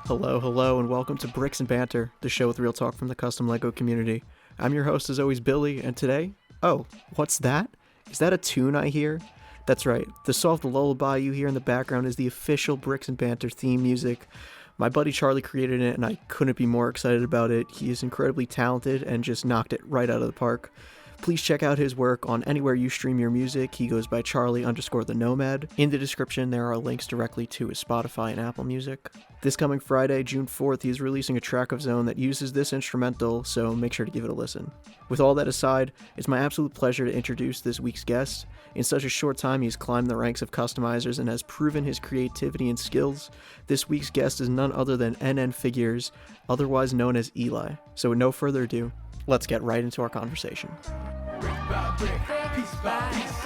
Hello, and welcome to Bricks and Banter, the show with real talk from the custom LEGO community. I'm your host, as always, Billy, and today... Oh, what's that? Is that a tune I hear? That's right, the soft lullaby you hear in the background is the official Bricks and Banter theme music. My buddy Charlie created it, and I couldn't be more excited about it. He is incredibly talented and just knocked it right out of the park. Please check out his work on anywhere you stream your music. He goes by Charlie_the Nomad. In the description, there are links directly to his Spotify and Apple Music. This coming Friday, June 4th, he is releasing a track of his own that uses this instrumental, so make sure to give it a listen. With all that aside, it's my absolute pleasure to introduce this week's guest. In such a short time, he's climbed the ranks of customizers and has proven his creativity and skills. This week's guest is none other than NNfigures, otherwise known as Eli. So with no further ado, let's get right into our conversation. Brick by brick, piece by piece,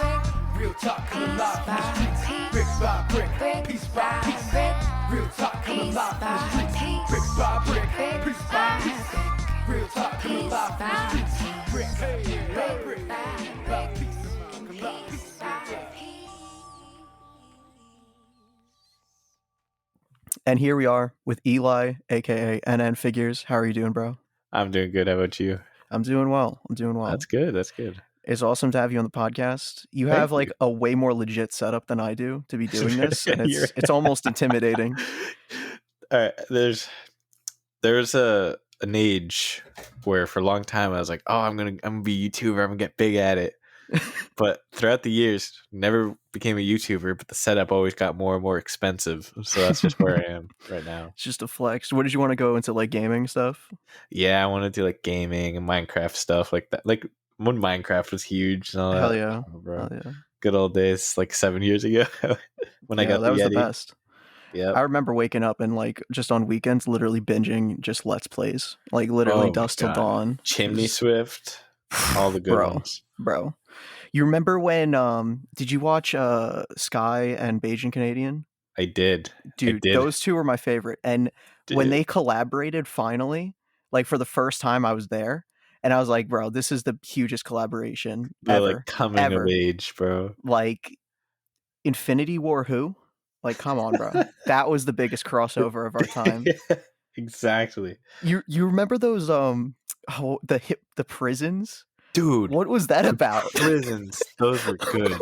real talk coming live from the streets. Brick by brick, piece by piece, real talk coming live from the streets. Brick by brick, piece by piece, real talk coming live from the streets. Brick by brick, by piece, coming live from the streets. And here we are with Eli, a.k.a. NNfigures. How are you doing, bro? I'm doing good. How about you? I'm doing well. That's good. That's good. It's awesome to have you on the podcast. You Thank have like you. a way more legit setup than I do to be doing this, and You're- it's almost intimidating. All right. There's an age where for a long time I was like, oh, I'm gonna be a YouTuber. I'm gonna get big at it. But throughout the years, never became a YouTuber. But the setup always got more and more expensive. So that's just where I am right now. It's just a flex. What did you want to go into, like gaming stuff? Yeah, I want to do like gaming and Minecraft stuff like that. Like when Minecraft was huge and all that. Hell yeah. Oh, bro. Hell yeah. Good old days, like 7 years ago when I got that the was Yeti. the best. Yep. I remember waking up and like just on weekends literally binging just Let's Plays. Like literally Oh my dusk till God. dawn. Chimney Just- Swift, all the good ones. Bro. You remember when did you watch Sky and Beijing Canadian? I did. Dude, those two were my favorite. And when they collaborated finally, like for the first time I was there, and I was like, bro, this is the hugest collaboration They're ever. like coming ever. of age, bro. Like Infinity War who? Like, come on, bro. That was the biggest crossover of our time. Exactly. You remember those the prisons? Dude, What was that about? prisons, those were good.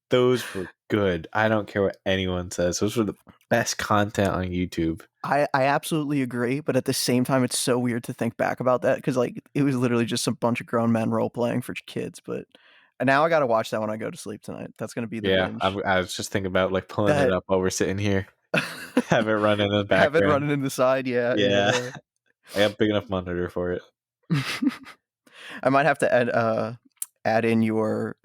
Those were good. I don't care what anyone says. Those were the best content on YouTube. I absolutely agree, but at the same time, it's so weird to think back about that because like it was literally just a bunch of grown men role playing for kids. But now I got to watch that when I go to sleep tonight. That's gonna be the Yeah, binge. I was just thinking about like pulling it up while we're sitting here. Have it running in the background. Have it running in the side, yeah. I got a big enough monitor for it. I might have to add in your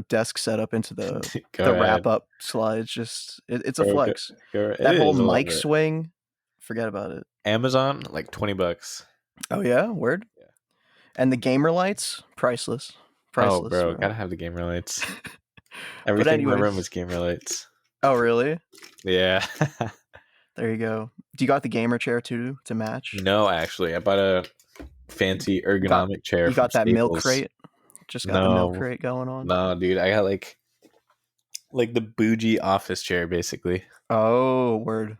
desk setup into the Go ahead. wrap up slides. Just it's a Go- flex. go- That it whole is a little mic bit. swing, forget about it. Amazon, like $20. Oh yeah, word. Yeah. And the gamer lights, priceless. Oh, bro, gotta have the gamer lights. But Everything in my anyways. room is gamer lights. Oh really? Yeah. There you go. Do you got the gamer chair too to match? No, actually, I bought a fancy ergonomic chair. You got from that milk Staples. crate? Just got the milk No. crate going on? No, dude, I got like the bougie office chair, basically. Oh, word.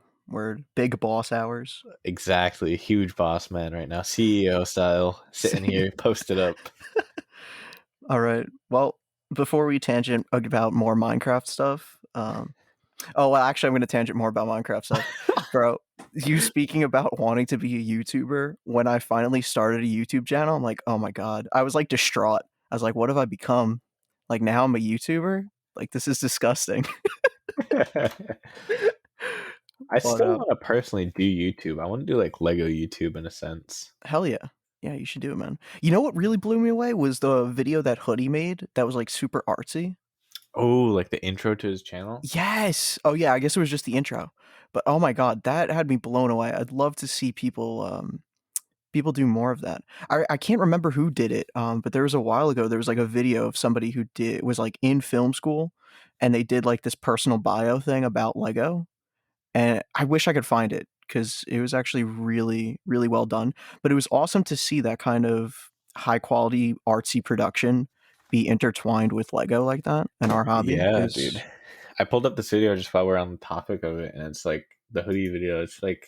Big boss hours. Exactly, huge boss man right now, CEO style, sitting here posted up. All right. Well, before we tangent about more Minecraft stuff, actually, I'm going to tangent more about Minecraft stuff, bro. You speaking about wanting to be a YouTuber, when I finally started a YouTube channel, I'm like, oh my God. I was like distraught. I was like, what have I become? Like now I'm a YouTuber? Like this is disgusting. I still want to personally do YouTube. I want to do like Lego YouTube in a sense. Hell yeah. Yeah, you should do it, man. You know what really blew me away was the video that Hoodie made that was like super artsy. Oh, like the intro to his channel? Yes. Oh yeah, I guess it was just the intro. But oh my God, that had me blown away. I'd love to see people do more of that. I can't remember who did it, but there was a while ago, there was like a video of somebody who was like in film school and they did like this personal bio thing about Lego. And I wish I could find it because it was actually really, really well done. But it was awesome to see that kind of high quality artsy production be intertwined with Lego like that and our hobby. Yeah, dude. I pulled up this video just while we're on the topic of it, and it's like the hoodie video. It's like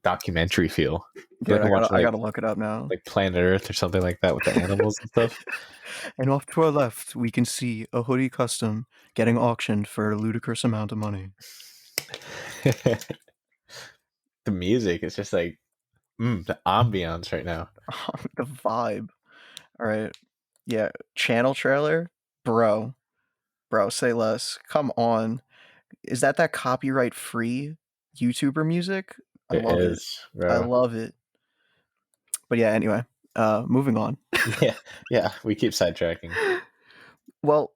documentary feel. I feel Dude, like I'm watching I like gotta look it up now. Planet Earth or something like that with the animals and stuff. And off to our left, we can see a hoodie custom getting auctioned for a ludicrous amount of money. The music is just like the ambiance right now. The vibe. All right. Yeah. Channel trailer? Bro, say less. Come on. Is that copyright free YouTuber music? I It love it. is, I bro. love it. But yeah, anyway, moving on. Yeah, we keep sidetracking. Well,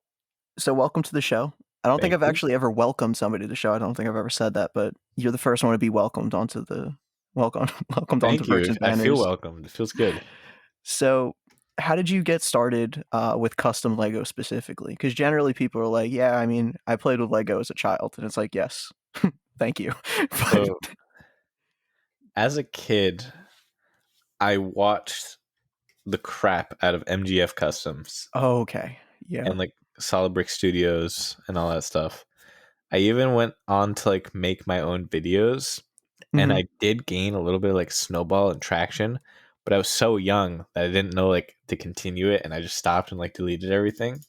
so welcome to the show. I don't think Thank I've you. actually ever welcomed somebody to the show. I don't think I've ever said that, but you're the first one to be welcomed onto welcomed onto Thank Bricks you. and I feel Banners. welcomed. It feels good. So, how did you get started with custom Lego specifically? Because generally people are like, yeah, I mean, I played with Lego as a child, and it's like, yes, thank you. But So, as a kid, I watched the crap out of MGF Customs okay, yeah, and like Solid Brick Studios and all that stuff. I even went on to like make my own videos, and hmm I did gain a little bit of like snowball and traction, but I was so young that I didn't know like to continue it, and I just stopped and like deleted everything.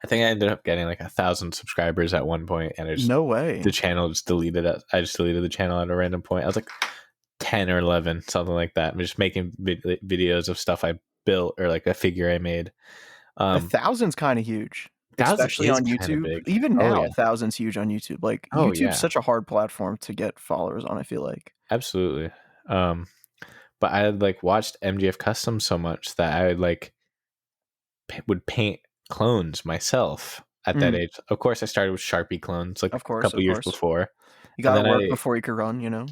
I think I ended up getting like 1,000 subscribers at one point, and no way. the channel just deleted it. I just deleted the channel at a random point. I was like 10 or 11, something like that. I'm just making videos of stuff I built or like a figure I made. 1,000's kind of huge, 1,000 especially is on kind of YouTube. big. Even Oh now, yeah. 1,000's huge on YouTube. Like Oh YouTube's yeah. such a hard platform to get followers on. I feel like. Absolutely. But I had like watched MGF Custom so much that I would paint clones myself at that Mm, age. Of course, I started with Sharpie clones like of a course, couple of years course. before, You and got to then work I before you can run. You know.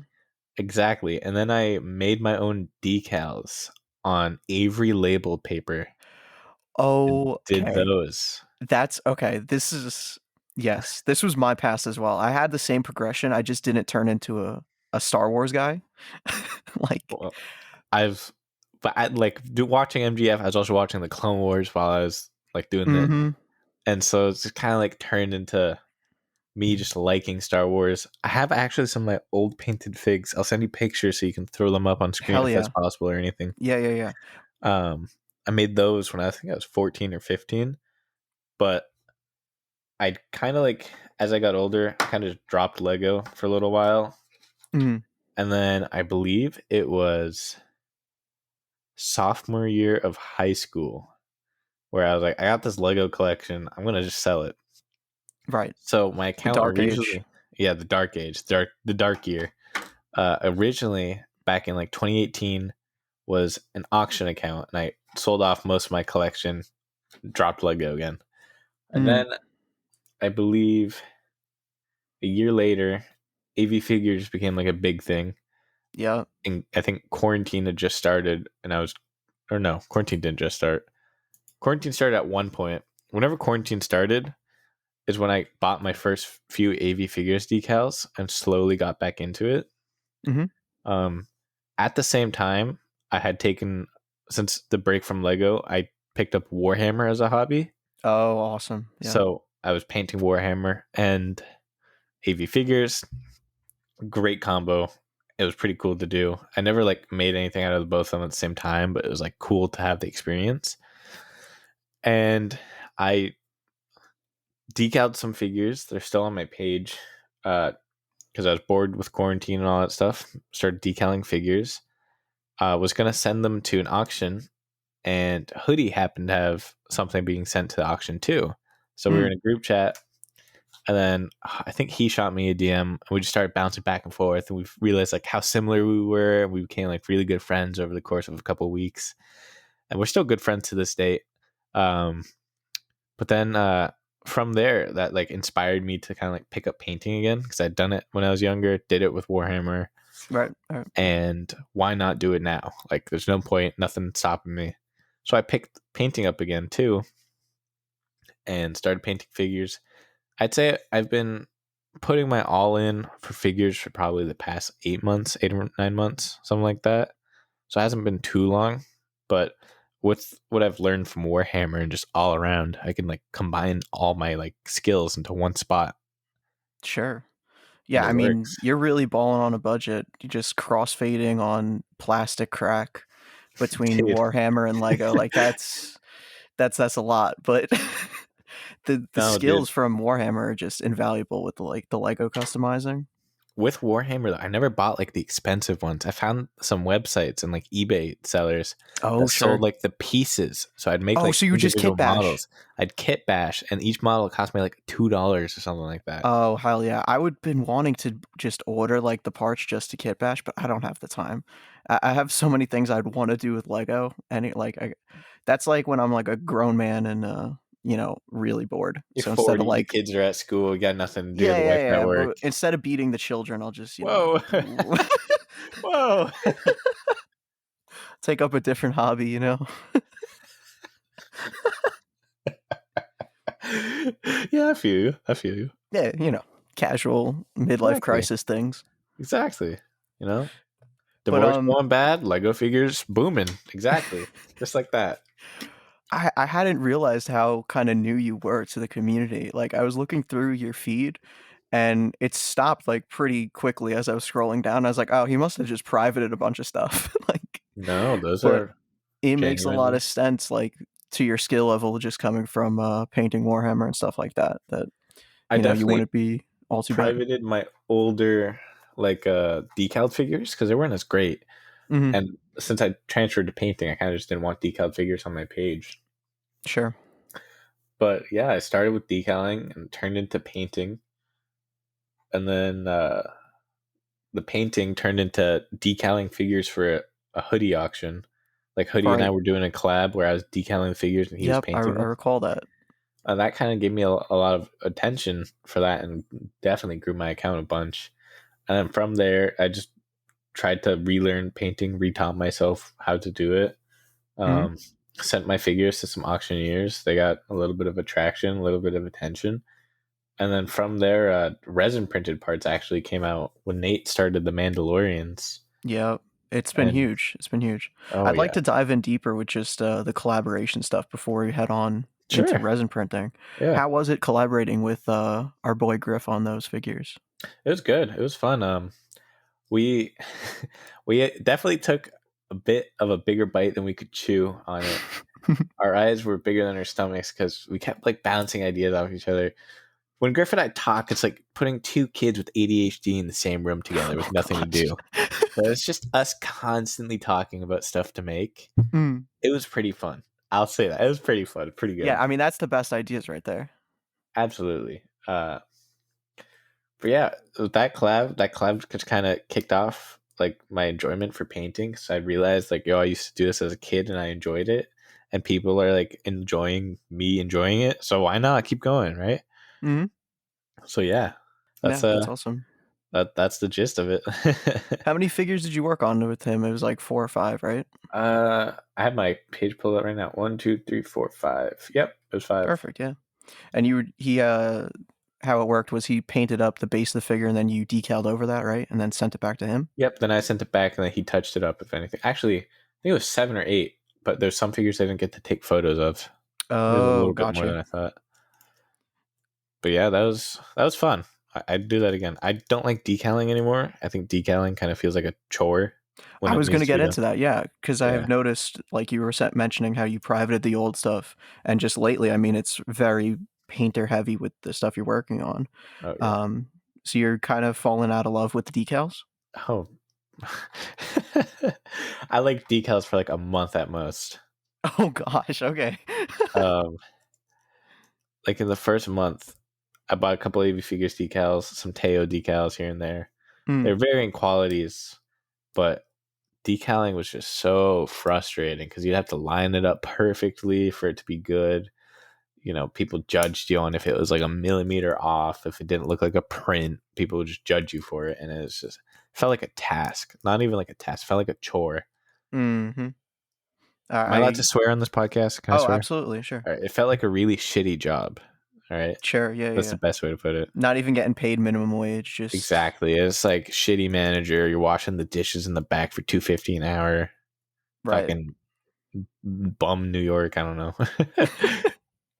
exactly, and then I made my own decals on Avery labeled paper and did Okay. those. That's okay. Yes, this was my past as well. I had the same progression. I just didn't turn into a Star Wars guy. Like, Well, I've, but I like watching MGF. I was also watching the Clone Wars while I was like doing that, mm-hmm. and so it's just kind of like turned into me just liking Star Wars. I have actually some of my old painted figs. I'll send you pictures so you can throw them up on screen Hell if that's yeah. possible or anything. Yeah. I made those when I think I was 14 or 15, but I kind of like as I got older, I kind of dropped Lego for a little while, Mhm. and then I believe it was sophomore year of high school where I was like, I got this Lego collection. I'm gonna just sell it. Right. So my The account dark age. originally, yeah, the dark age, the dark year. Originally back in like 2018 was an auction account, and I sold off most of my collection, dropped Lego again, and Mm. then I believe a year later, AV figures became like a big thing, Yeah. and I think quarantine had just started, and or no, quarantine didn't just start. Quarantine started at one point. Whenever quarantine started, is when I bought my first few AV figures decals and slowly got back into it. Mm-hmm. Um, at the same time, I had taken since the break from Lego, I picked up Warhammer as a hobby. Oh, awesome. Yeah. So I was painting Warhammer and AV figures. Great combo. It was pretty cool to do. I never like made anything out of both of them at the same time, but it was like cool to have the experience. And I decaled some figures. They're still on my page. Because I was bored with quarantine and all that stuff. Started decaling figures. Was gonna send them to an auction, and Hoodie happened to have something being sent to the auction too. So we were Mm. in a group chat, and then I think he shot me a DM, and we just started bouncing back and forth, and we realized like how similar we were, and we became like really good friends over the course of a couple of weeks, and we're still good friends to this date. But then from there, that like inspired me to kind of like pick up painting again because I'd done it when I was younger, did it with Warhammer, Right. Right. and why not do it now? Like, there's no point, nothing stopping me. So I picked painting up again too, and started painting figures. I'd say I've been putting my all in for figures for probably the past 8 months, 8 or 9 months, something like that. So it hasn't been too long, but with what I've learned from Warhammer and just all around, I can like combine all my like skills into one spot. Sure. Yeah, I it mean, works. you're really balling on a budget. You just crossfading on plastic crack between Dude, Warhammer and Lego. Like that's a lot, but the no, dude. skills from Warhammer are just invaluable with the Lego customizing. With Warhammer, I never bought like the expensive ones. I found some websites and like eBay sellers Oh, that sold sure. like the pieces. So I'd make Oh, like so you would just individual kit bash. models. I'd kit bash, and each model cost me like $2 or something like that. Oh, hell yeah. I would been wanting to just order like the parts just to kit bash, but I don't have the time. I have so many things I'd want to do with Lego, and that's like when I'm like a grown man and really bored. You're So instead of 40, the like kids are at school, you got nothing to do, yeah, the yeah, wife's at yeah, work. but instead of beating the children, I'll just, Whoa. Whoa. take up a different hobby. Yeah, I feel you. I feel you. Yeah, casual midlife Exactly. crisis things. Exactly. You know? But Divorce going bad, Lego figures booming. Exactly. Just like that. I hadn't realized how kind of new you were to the community. Like I was looking through your feed and it stopped like pretty quickly as I was scrolling down. I was like, oh, he must have just privated a bunch of stuff. Like, No, those but are it makes a lot genuinely. of sense, like to your skill level, just coming from painting Warhammer and stuff like that. That I you definitely wouldn't be all too bad. privated my older like decaled figures because they weren't as great. Hmm. And since I transferred to painting, I kind of just didn't want decaled figures on my page. Sure. But yeah, I started with decaling and turned into painting. And then the painting turned into decaling figures for a hoodie auction. Like Hoodie and I Right. were doing a collab where I was decaling figures and he was Yep. I painting them. recall that. And that kind of gave me a lot of attention for that and definitely grew my account a bunch. And then from there, I just tried to relearn painting, retaught myself how to do it. Hmm. Um, Sent my figures to some auctioneers. They got a little bit of attraction, a little bit of attention. And then from there, resin printed parts actually came out when Nate started the Mandalorians. Yeah. It's been And huge. It's been huge. oh I'd like yeah, to dive in deeper with just the collaboration stuff before we head on into sure, resin printing. yeah, How was it collaborating with our boy Griff on those figures? it was good. It was fun. We we definitely took a bit of a bigger bite than we could chew on it. Our eyes were bigger than our stomachs because we kept like bouncing ideas off each other. When Griff and I talk, it's like putting two kids with ADHD in the same room together with Oh nothing to gosh. do. So it's just us constantly talking about stuff to make. Mm. It was pretty fun. I'll say that. It was pretty fun. Pretty Yeah, good. I mean that's the best ideas right there. Absolutely. But yeah, that collab just kind of kicked off like my enjoyment for painting. So I realized like, yo, I used to do this as a kid and I enjoyed it. And people are like enjoying me enjoying it. So why not keep going, right? Hmm. So yeah, that's Yeah, that's awesome. that's the gist of it. How many figures did you work on with him? It was like 4 or 5, right? I have my page pulled up right now. 1, 2, 3, 4, 5. Yep, it was 5. Perfect, yeah. And how it worked was he painted up the base of the figure and then you decaled over that, right? And then sent it back to him? Yep. Then I sent it back and then he touched it up. If anything, actually, I think it was 7 or 8. But there's some figures I didn't get to take photos of. There's a Oh, little bit more than gotcha. I thought. But yeah, that was fun. I'd do that again. I don't like decaling anymore. I think decaling kind of feels like a chore when I it was going needs to to get be done. into that, yeah, because I Yeah. have noticed, like you were mentioning, how you privated the old stuff, and just lately, I mean, it's very painter heavy with the stuff you're working on. Oh yeah. Um, so you're kind of falling out of love with the decals. Oh. I like decals for like a month at most. Oh gosh, okay. Um, like in the first month, I bought a couple AV Figures decals, some Teo decals here and there. Mm, They're varying qualities, but decaling was just so frustrating because you'd have to line it up perfectly for it to be good. People judged you on if it was like a millimeter off, if it didn't look like a print, people would just judge you for it. And it felt like a task, not even like a task, it felt like a chore. hmm. Am I allowed to I swear on this podcast? Can I Oh, swear? absolutely, sure. All right. It felt like a really shitty job. All right. Sure, yeah, That's yeah. the best way to put it. Not even getting paid minimum wage, just Exactly. It's like shitty manager. You're washing the dishes in the back for $2.50 an hour. right. Fucking bum New York. I don't know.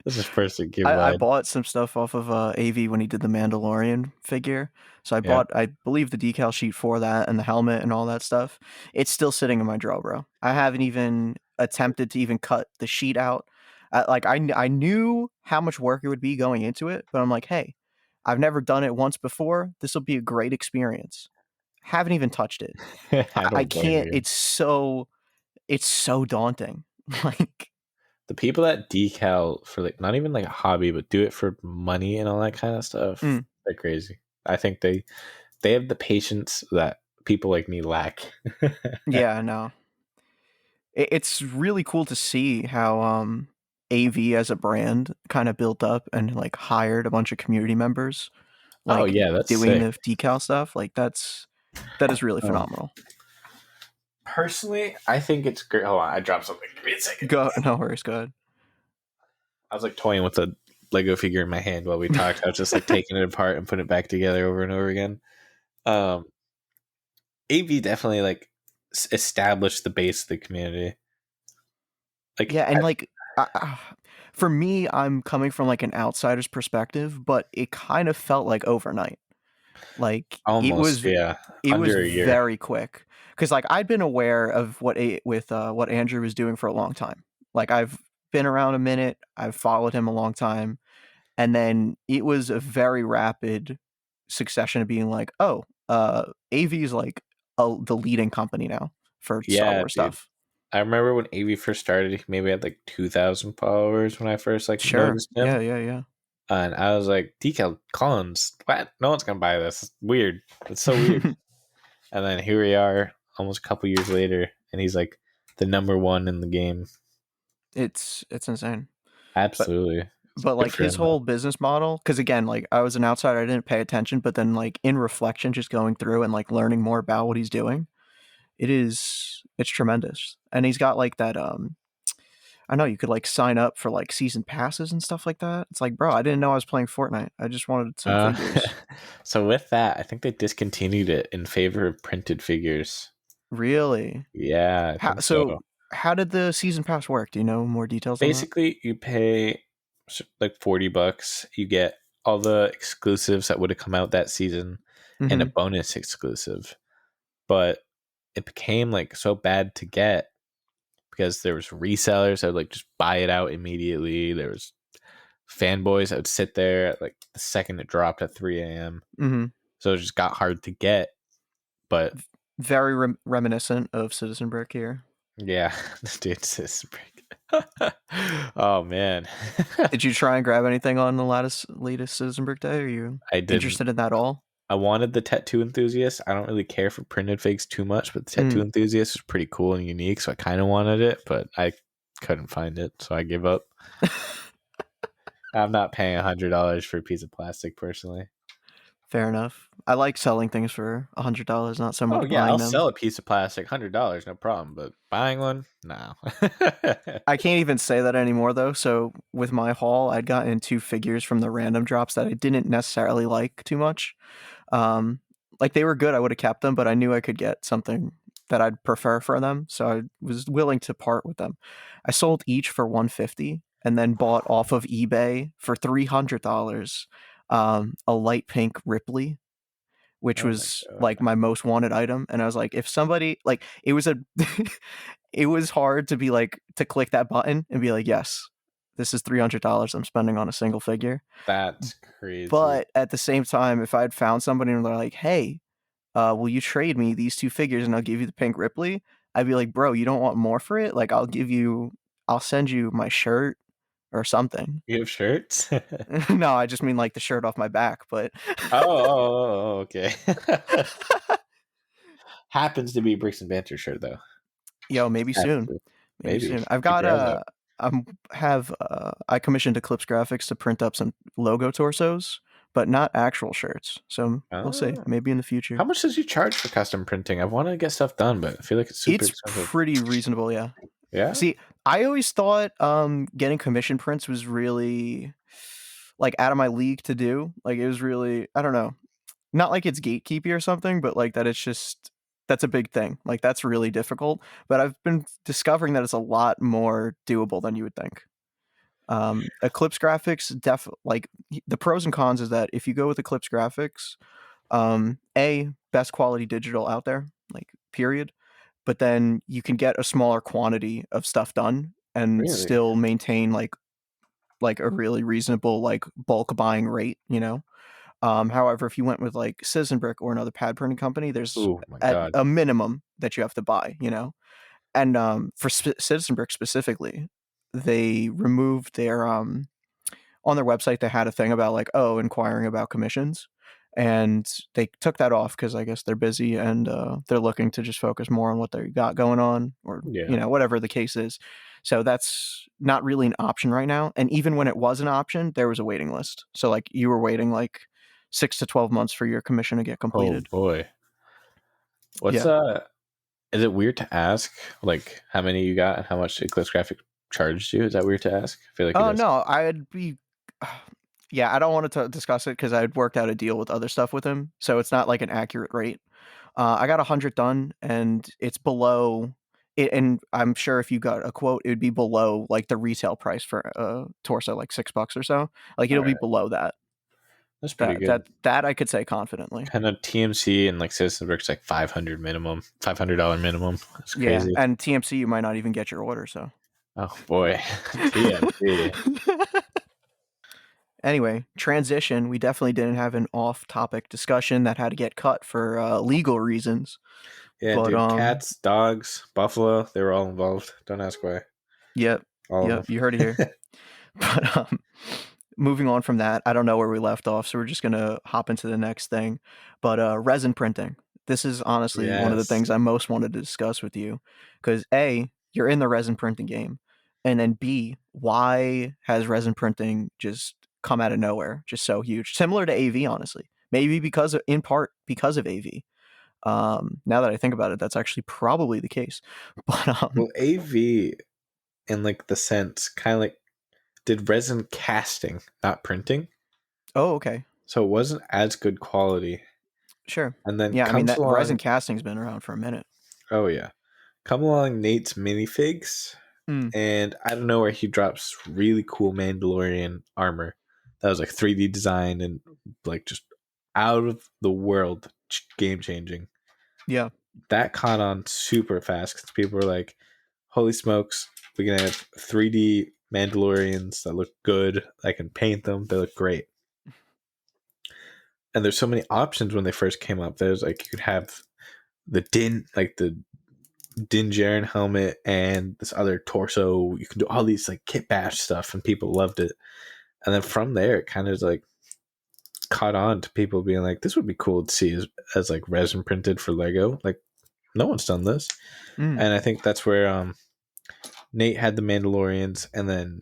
This is first in I Gilead. bought some stuff off of AV when he did the Mandalorian figure. So I Yeah. bought, I believe, the decal sheet for that and the helmet and all that stuff. It's still sitting in my drawer, bro. I haven't even attempted to even cut the sheet out. I knew how much work it would be going into it, but I'm like, hey, I've never done it once before. This will be a great experience. Haven't even touched it. I I don't blame can't. you. It's so daunting. Like, The people that decal for like not even like a hobby, but do it for money and all that kind of stuff, mm, they're crazy. I think they have the patience that people like me lack. yeah, no. It's really cool to see how AV as a brand kind of built up and like hired a bunch of community members, Oh like yeah, that's doing sick. the decal stuff. Like that is really Um, phenomenal. Personally, I think it's great. Hold on, I dropped something. Give me a second. Go, no worries, go I was like toying with a Lego figure in my hand while we talked. I was just like taking it apart and putting it back together over and over again. Um, AV definitely like established the base of the community. Like, Yeah, and like for me, I'm coming from like an outsider's perspective, but it kind of felt like overnight. Like almost, yeah, it was under a year. very quick because like I'd been aware of what Andrew was doing for a long time. Like I've been around a minute, I've followed him a long time, and then it was a very rapid succession of being like, oh, AV is like the leading company now for Star Yeah, Wars dude. stuff. I remember when AV first started, he maybe had like 2,000 followers when I first like Sure, noticed yeah, him. yeah, yeah. And I was like, Decal Collins, what? No one's gonna buy this. It's weird. It's so weird. And then here we are, almost a couple years later, and he's like the number one in the game. It's insane. But Absolutely, it's but good like for his him though. whole business model, because again, like I was an outsider, I didn't pay attention, but then like in reflection, just going through and like learning more about what he's doing, it's tremendous. And he's got like that I know you could like sign up for like season passes and stuff like that. It's like, bro, I didn't know I was playing Fortnite. I just wanted some Uh, figures. so with that, I think they discontinued it in favor of printed figures. Really? Yeah, I How think so. so how did the season pass work? Do you know more details on that? Basically, you pay like $40. You get all the exclusives that would have come out that season and a Mhm. bonus exclusive. But it became like so bad to get because there was resellers that would like just buy it out immediately. There was fanboys that would sit there at like the second it dropped at 3 a.m. Mhm. So it just got hard to get. But Very reminiscent of Citizen Brick here. yeah, dude, it's oh man. Did you try and grab anything on the latest Citizen Brick Day? Are you I didn't. interested in that all? I wanted the tattoo enthusiast. I don't really care for printed figs too much, but the tattoo Mm. enthusiast is pretty cool and unique, so I kind of wanted it, but I couldn't find it, so I gave up. I'm not paying $100 for a piece of plastic personally. Fair enough. I like selling things for $100, not so Oh much yeah, buying I'll them. sell a piece of plastic $100, no problem. But buying one, no. I can't even say that anymore though. So with my haul, I'd gotten 2 figures from the random drops that I didn't necessarily like too much. Um, like they were good, I would have kept them, but I knew I could get something that I'd prefer for them, so I was willing to part with them. I sold each for 150 and then bought off of eBay for $300 a light pink Ripley, which Oh my was like god, my most wanted item. And I was like, if somebody like it was a it was hard to be like to click that button and be like, yes, this is $300 I'm spending on a single figure. that's crazy. But at the same time, if I'd found somebody and they're like, hey, will you trade me these 2 figures and I'll give you the pink Ripley? I'd be like, bro, you don't want more for it? Like, I'll send you my shirt or something. You have shirts? Oh, No, I just mean like the shirt off my back, but okay. Happens to be Bricks and Banter shirt though. yo, maybe Happens soon. to. Maybe Maybe soon. I've keep got your eyes out. I commissioned Eclipse Graphics to print up some logo torsos, but not actual shirts. So we'll see. Ah. Maybe in the How future. much does you charge for custom printing? I want to get stuff done, but I feel like it's super It's expensive. pretty reasonable, yeah. Yeah. See, I always thought getting commission prints was really like out of my league to do. Like it was really, I don't know. Not like it's gatekeepy or something, but like that it's just that's a big thing. Like that's really difficult. But I've been discovering that it's a lot more doable than you would think. Eclipse graphics, like the pros and cons is that if you go with Eclipse graphics, best quality digital out there, like period. But then you can get a smaller quantity of stuff done and Really? still maintain like a really reasonable like bulk buying rate, you know. However, if you went with like Citizen Brick or another pad printing company, there's Oh my at god. a minimum that you have to buy, you know. And for Citizen Brick specifically, they removed their on their website they had a thing about like, oh, inquiring about commissions, and they took that off because I guess they're busy and they're looking to just focus more on what they got going on, or Yeah. you know, whatever the case is. So that's not really an option right now, and even when it was an option, there was a waiting list. So like you were waiting like 6 to 12 months for your commission to get Oh completed. boy. What's Yeah. is it weird to ask like how many you got and how much Eclipse Graphic charged you? Is that weird to ask? I feel like it Oh is. no, I'd be. Yeah, I don't want to discuss it because I'd worked out a deal with other stuff with him, so it's not like an accurate rate. I got 100 done, and it's below it. And I'm sure if you got a quote, it would be below like the retail price for a torso, like $6 or so. Like All it'll be right. below that. That's pretty That good. that that I could say confidently. Kind of TMC and like Citizen Brick's like 500 minimum, $500 minimum. That's Yeah, crazy. and TMC you might not even get your order. So Oh boy. TMC. anyway, transition. We definitely didn't have an off-topic discussion that had to get cut for legal reasons. Yeah, But dude. Cats, dogs, buffalo, they were all involved. Don't ask why. yep, All yep, of you heard it here. them. But moving on from that, I don't know where we left off, so we're just gonna hop into the next thing. But resin printing. This is honestly one of the Yes. things I most wanted to discuss with you, because A, you're in the resin printing game, and then B, why has resin printing just come out of nowhere, just so huge, similar to AV, honestly. Maybe because of, in part because of AV. Now that I think about it, that's actually probably the case. But Well, AV in like the sense kind of like did resin casting, not printing. oh, okay. So it wasn't as good quality. Sure. And then Yeah, I mean comes that resin along, casting's been around for a minute. oh yeah, come along Nate's minifigs, Mm, and I don't know where he drops really cool Mandalorian armor that was like 3D design and like just out of the world game changing. yeah. That caught on super fast because people were like, "Holy smokes, we're gonna have 3D Mandalorians that look good. I can paint them. They look great." And there's so many options when they first came up. There's like you could have the Din Djarin helmet and this other torso. You can do all these like kit bash stuff, and people loved it. And then from there, it kind of like caught on to people being like, "This would be cool to see as like resin printed for Lego." Like no one's done this, Mm, and I think that's where Nate had the Mandalorians, and then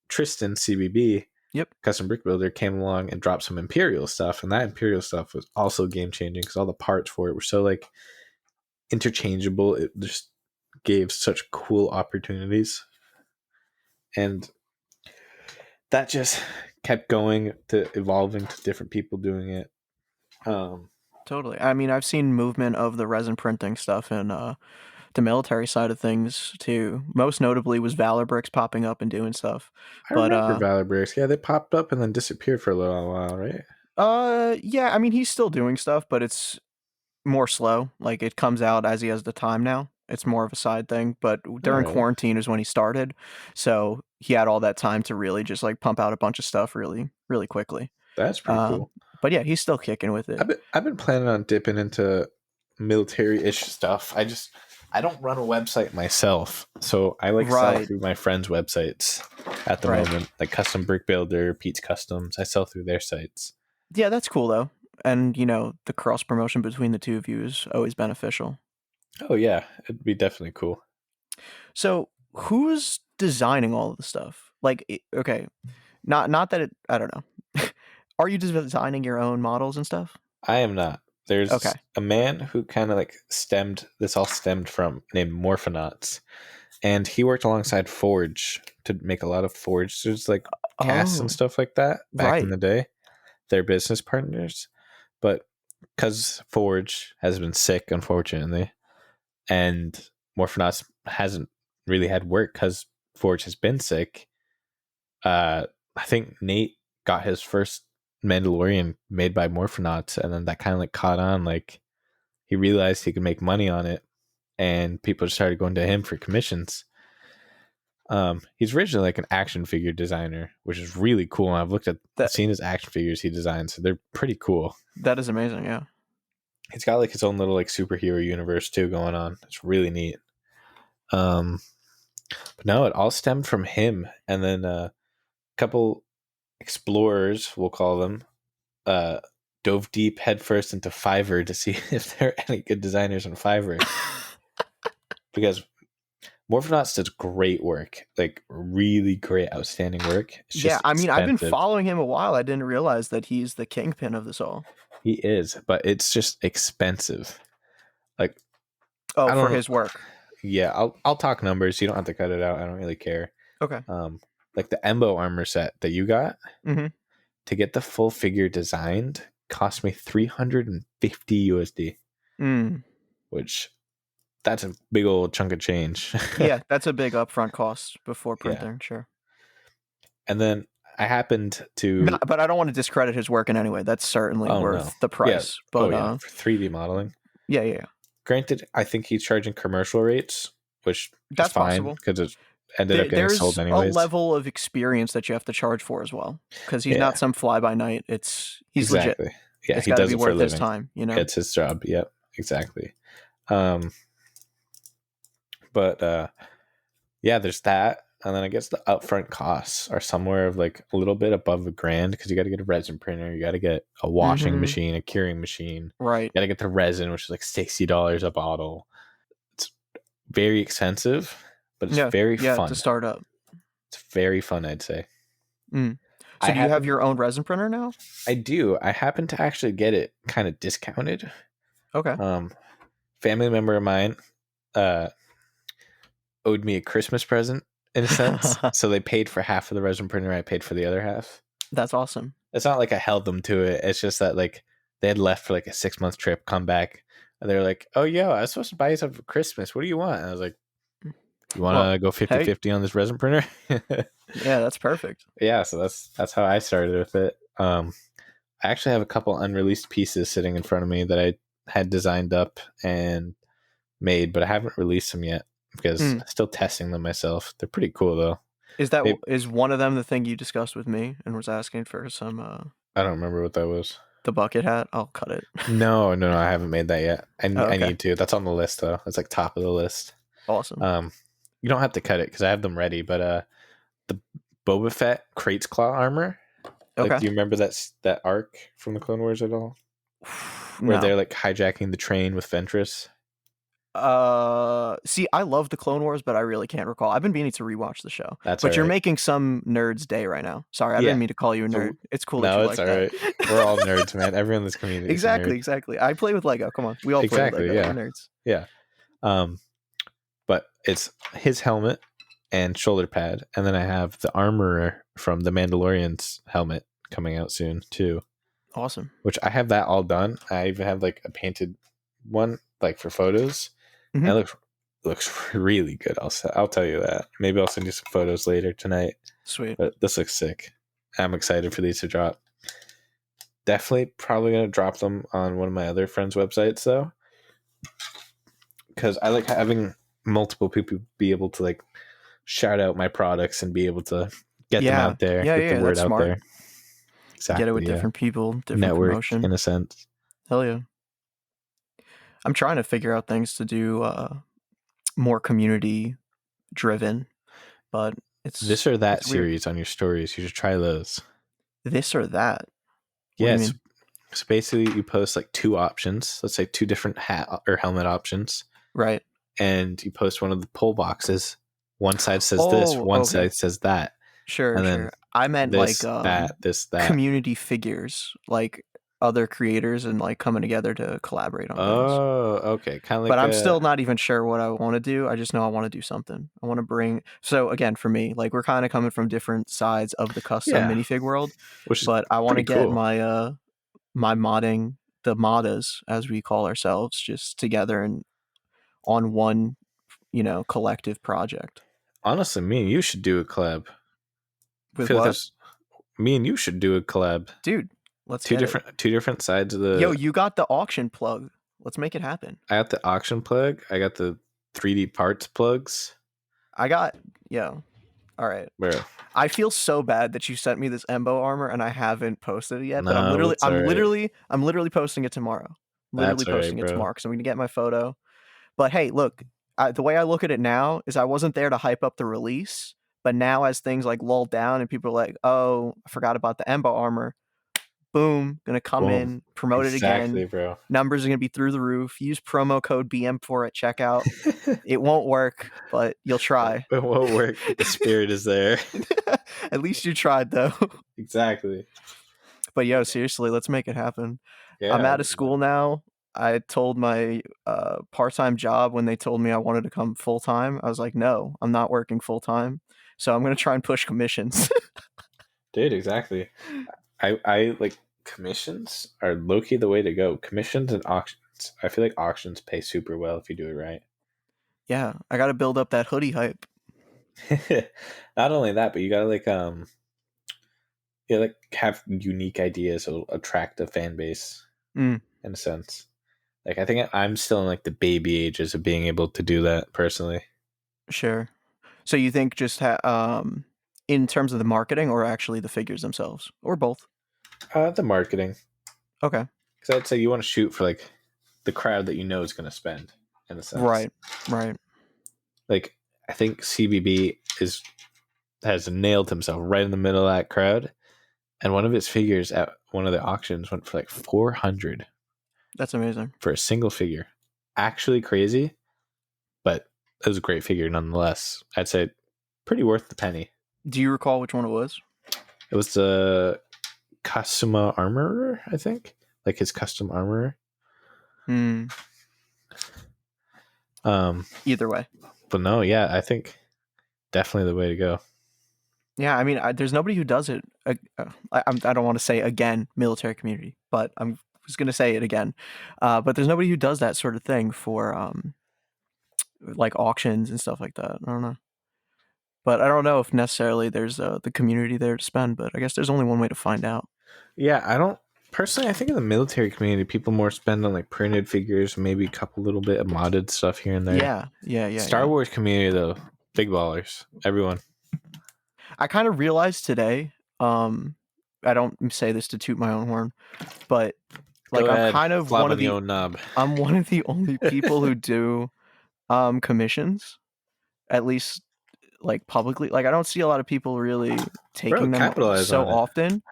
Tristan CBB yep. Custom Brick Builder came along and dropped some Imperial stuff, and that Imperial stuff was also game changing because all the parts for it were so like interchangeable. It just gave such cool opportunities, and that just kept going to evolving to different people doing it. Totally. I mean, I've seen movement of the resin printing stuff in the military side of things too. Most notably was Valor Bricks popping up and doing stuff. I But remember Valor Bricks. Yeah, they popped up and then disappeared for a little while, right? yeah, I mean he's still doing stuff, but it's more slow. Like it comes out as he has the time now. It's more of a side thing. But All during right, quarantine is when he started, so he had all that time to really just like pump out a bunch of stuff really, really quickly. that's pretty Um, cool. but yeah, he's still kicking with it. I've been planning on dipping into military-ish stuff. I don't run a website myself, so I like sell Right, through my friends' websites at the right. moment, like Custom Brick Builder, Pete's Customs. I sell through their sites. Yeah, that's cool though. And you know, the cross promotion between the two of you is always beneficial. Oh yeah, it'd be definitely cool. So, who's designing all of the stuff? Like, okay, not that it. I don't know. Are you designing your own models and stuff? I am not. Okay. There's a man who kind of like stemmed this all stemmed from named Morphonauts, and he worked alongside Forge to make a lot of Forge. There's like casts and Oh, stuff like that back in right. the day. They're business partners, but because Forge has been sick, unfortunately, and Morphonauts hasn't really had work because Forge has been sick, I think Nate got his first Mandalorian made by Morphonauts, and then that kind of like caught on. Like he realized he could make money on it, and people started going to him for commissions. He's originally like an action figure designer, which is really cool. And I've seen his action figures he designs, so they're pretty cool. That is amazing. Yeah. He's got like his own little like superhero universe too going on. It's really neat. But no, it all stemmed from him, and then a couple explorers, we'll call them, dove deep headfirst into Fiverr to see if there are any good designers on Fiverr. Because Morphonauts does great work, like really great, outstanding work. It's just I mean, I've been expensive. following him a while. I didn't realize that he's the kingpin of this all. He is, but it's just expensive. Like, oh, for his work. Yeah, I'll talk numbers. You don't have to cut it out. I don't really care. Okay. Like the Embo armor set that you got, mm-hmm. to get the full figure designed cost me $350 USD, which that's a big old chunk of change. Yeah, that's a big upfront cost before printing, sure. And then I happened to... but I don't want to discredit his work in any way. That's certainly worth the price. Yeah. But for 3D modeling. Yeah. Granted, I think he's charging commercial rates, which that's is fine because it ended up getting sold anyways. There's a level of experience that you have to charge for as well, because he's not some fly by night. He's exactly. Legit. Yeah, it's he does it for a living. His time, you know. It's his job. Yep, exactly. But there's that, and then I guess the upfront costs are somewhere of like a little bit above $1,000 because you got to get a resin printer, you got to get a washing machine, a curing machine, right? You got to get the resin, which is like $60 a bottle. It's very expensive, but it's very fun to start up. It's very fun, I'd say. So do you have your own resin printer now? I do. I happen to actually get it kind of discounted. Okay. Family member of mine owed me a Christmas present in a sense. So they paid for half of the resin printer. I paid for the other half. That's awesome. It's not like I held them to it. It's just that like they had left for like a 6-month trip, come back, and they're like, "Oh, yo, I was supposed to buy you something for Christmas. What do you want?" And I was like, "You want to go 50-50 on this resin printer?" Yeah, that's perfect. Yeah, so that's how I started with it. I actually have a couple unreleased pieces sitting in front of me that I had designed up and made, but I haven't released them yet because I'm still testing them myself. They're pretty cool though. Is one of them the thing you discussed with me and was asking for some I don't remember what that was. The bucket hat? I'll cut it. No, I haven't made that yet. I need to. That's on the list though. That's like top of the list. Awesome. You don't have to cut it because I have them ready, but the Boba Fett Krait's Claw armor. Okay. Like, do you remember that arc from the Clone Wars at all? Where they're like hijacking the train with Ventress? See, I love the Clone Wars, but I really can't recall. I've been meaning to rewatch the show. But you're making some nerd's day right now. Sorry, I didn't mean to call you a nerd. It's cool that you like that. No, it's all right. We're all nerds, man. Everyone in this community is a nerd. Exactly. I play with Lego. Come on. We all play with Lego. Yeah. We're nerds. Yeah. But it's his helmet and shoulder pad, and then I have the armor from the Mandalorian's helmet coming out soon too. Awesome. Which I have that all done. I even have like a painted one like for photos. Mm-hmm. And it looks really good. I'll tell you that. Maybe I'll send you some photos later tonight. Sweet. But this looks sick. I'm excited for these to drop. Definitely probably gonna drop them on one of my other friends' websites though, because I like having multiple people be able to like shout out my products and be able to get them out there, get the word out smart. There. Exactly, get it with different people, different network promotion. In a sense. Hell yeah. I'm trying to figure out things to do more community driven, but it's this or that series on your stories. You should try those. This or that. Yes. So basically you post like 2 options. Let's say 2 different hat or helmet options. Right. And you post one of the pull boxes. One side says this, one side says that. Sure, and then sure. I meant this, like that. Community figures, like other creators and like coming together to collaborate on things. Oh, okay. Kind of like. But I'm still not even sure what I want to do. I just know I want to do something. I want to bring. So again, for me, like we're kind of coming from different sides of the custom minifig world, but I want to get my my modding, the moddas as we call ourselves, just together and on one, collective project. Honestly, me and you should do a collab. I With feel like what? there's me and you should do a collab. Dude, let's Two get it. different sides of Yo, the. you got the auction plug. Let's make it happen. I got the auction plug. I got the 3D parts plugs. I got, yo, all right. Bro, I feel so bad that you sent me this Embo armor and I haven't posted it yet, but no, it's all right. I'm literally posting it tomorrow. Literally That's all right, posting it bro. tomorrow because I'm gonna get my photo. But hey, look, the way I look at it now is I wasn't there to hype up the release, but now as things like lull down and people are like, oh, I forgot about the Embo armor. Boom, gonna come Boom. in, promote it Exactly, again. bro. Numbers are gonna be through the roof. Use promo code BM4 at checkout. It won't work, but you'll try. It won't work, but the spirit is there. At least you tried, though. Exactly. But yo, seriously, let's make it happen. Yeah. I'm out of school now. I told my part-time job when they told me I wanted to come full-time. I was like, no, I'm not working full-time. So I'm going to try and push commissions. Dude, exactly. I like commissions are low-key the way to go. Commissions and auctions. I feel like auctions pay super well if you do it right. Yeah, I got to build up that hoodie hype. Not only that, but you gotta like have unique ideas that'll attract a fan base Mm, in a sense. Like I think I'm still in like the baby ages of being able to do that personally. sure. So you think just in terms of the marketing or actually the figures themselves or both? The marketing, Okay. because I'd say you want to shoot for like the crowd that you know is going to spend in a sense. Right. Like I think CBB has nailed himself right in the middle of that crowd, and one of his figures at one of the auctions went for like 400 That's amazing. for a single figure. Actually crazy, but it was a great figure nonetheless. I'd say pretty worth the penny. Do you recall which one it was? It was the Custom Armorer, I think, like his custom armorer. Hmm. Either way. But no, yeah, I think definitely the way to go. Yeah, I mean, there's nobody who does it. I don't want to say again, military community, but I'm just going to say it again. But there's nobody who does that sort of thing for like auctions and stuff like that. I don't know. But I don't know if necessarily there's the community there to spend, but I guess there's only one way to find out. Yeah, I don't personally. I think in the military community, people more spend on like printed figures, maybe a couple little bit of modded stuff here and there. Yeah. Star Wars community though, big ballers, everyone. I kind of realized today, I don't say this to toot my own horn, but like Go I'm ahead, kind of flop one on of the the old knob. I'm one of the only people who do commissions, at least like publicly. Like I don't see a lot of people really taking them capitalize so on it. often.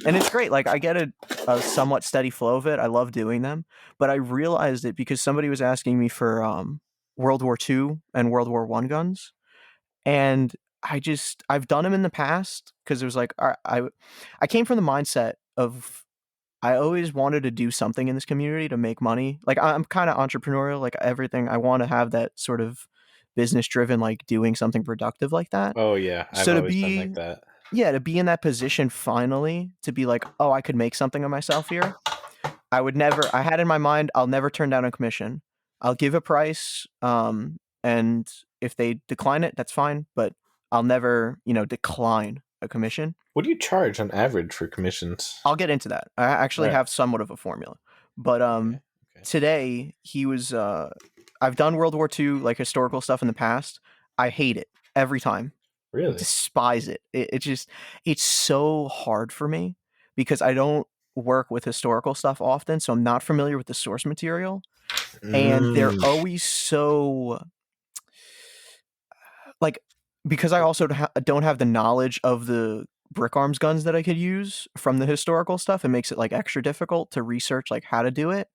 And it's great. Like I get a somewhat steady flow of it. I love doing them, but I realized it because somebody was asking me for World War II and World War I guns, and I've done them in the past because it was like I came from the mindset of I always wanted to do something in this community to make money. Like I'm kind of entrepreneurial, like everything. I want to have that sort of business driven, like doing something productive like that. Oh yeah, I've So to always been be, like that. yeah, to be in that position finally, to be like, oh, I could make something of myself here. I had in my mind, I'll never turn down a commission. I'll give a price, and if they decline it, that's fine, but I'll never, decline a commission. What do you charge on average for commissions? I'll get into that. I actually Right. have somewhat of a formula. But Okay. today he was I've done World War II like historical stuff in the past. I hate it every time. Really? Despise it. It's so hard for me because I don't work with historical stuff often, so I'm not familiar with the source material. And they're always so like because I also don't have the knowledge of the brick arms guns that I could use from the historical stuff. It makes it like extra difficult to research like how to do it.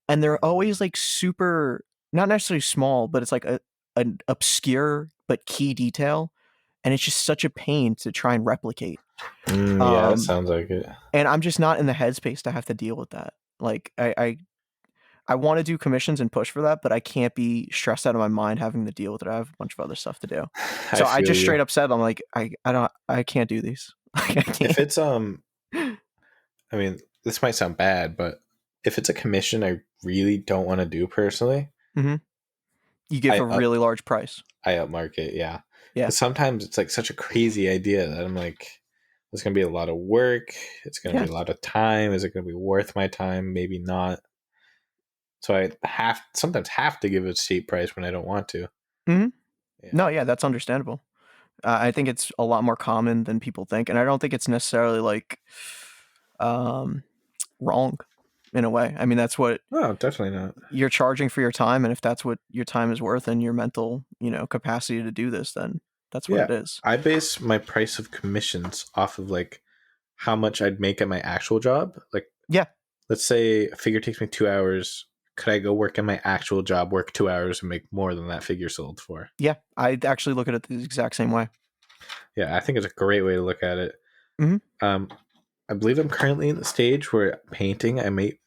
And they're always like super, not necessarily small, but it's like an obscure but key detail, and it's just such a pain to try and replicate. Yeah, that sounds like it. And I'm just not in the headspace to have to deal with that. Like I want to do commissions and push for that, but I can't be stressed out of my mind having to deal with it. I have a bunch of other stuff to do. So I just straight up said, I'm like, I can't do these. Like, I can't. If it's I mean, this might sound bad, but if it's a commission I really don't want to do personally, Mhm. You give I a up really large price. I upmarket, yeah. Yeah. Because sometimes it's like such a crazy idea that I'm like, it's gonna be a lot of work. It's gonna be Yeah. a lot of time. Is it gonna be worth my time? Maybe not. So I sometimes have to give a steep price when I don't want to. hmm Yeah. No, yeah, that's understandable. I think it's a lot more common than people think, and I don't think it's necessarily like um, wrong in a way. I mean, that's what No, definitely not. you're charging for your time, and if that's what your time is worth and your mental, capacity to do this, then that's what Yeah. it is. I base my price of commissions off of like how much I'd make at my actual job. Like, Yeah, let's say a figure takes me 2 hours. Could I go work in my actual job, work 2 hours, and make more than that figure sold for? yeah. I actually look at it the exact same way. Yeah, I think it's a great way to look at it. hmm Um, I believe I'm currently in the stage where painting, I may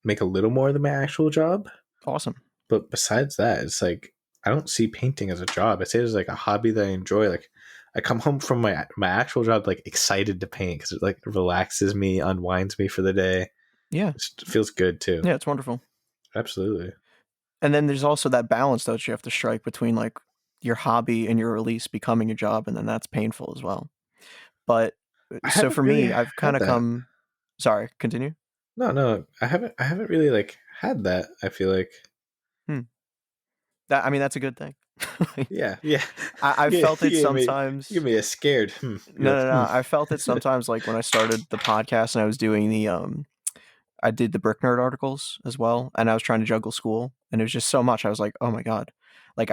make a little more than my actual job. Awesome. But besides that, it's like I don't see painting as a job. I say it's like a hobby that I enjoy. Like I come home from my actual job like excited to paint because it like relaxes me, unwinds me for the day. Yeah, It feels good too. yeah. It's wonderful. Absolutely. And then there's also that balance that you have to strike between like your hobby and your release becoming your job, and then that's painful as well. But I so haven't for really me, I've kind had of that. come. Sorry, continue. No, no, I haven't. I haven't really like had that. I feel like. Hmm. I mean, that's a good thing. Yeah, yeah, I've yeah. felt it You give sometimes. me a scared. You're No, like, no, no. I felt it sometimes, like when I started the podcast and I was doing I did the Brick Nerd articles as well, and I was trying to juggle school, and it was just so much. I was like, oh my god, like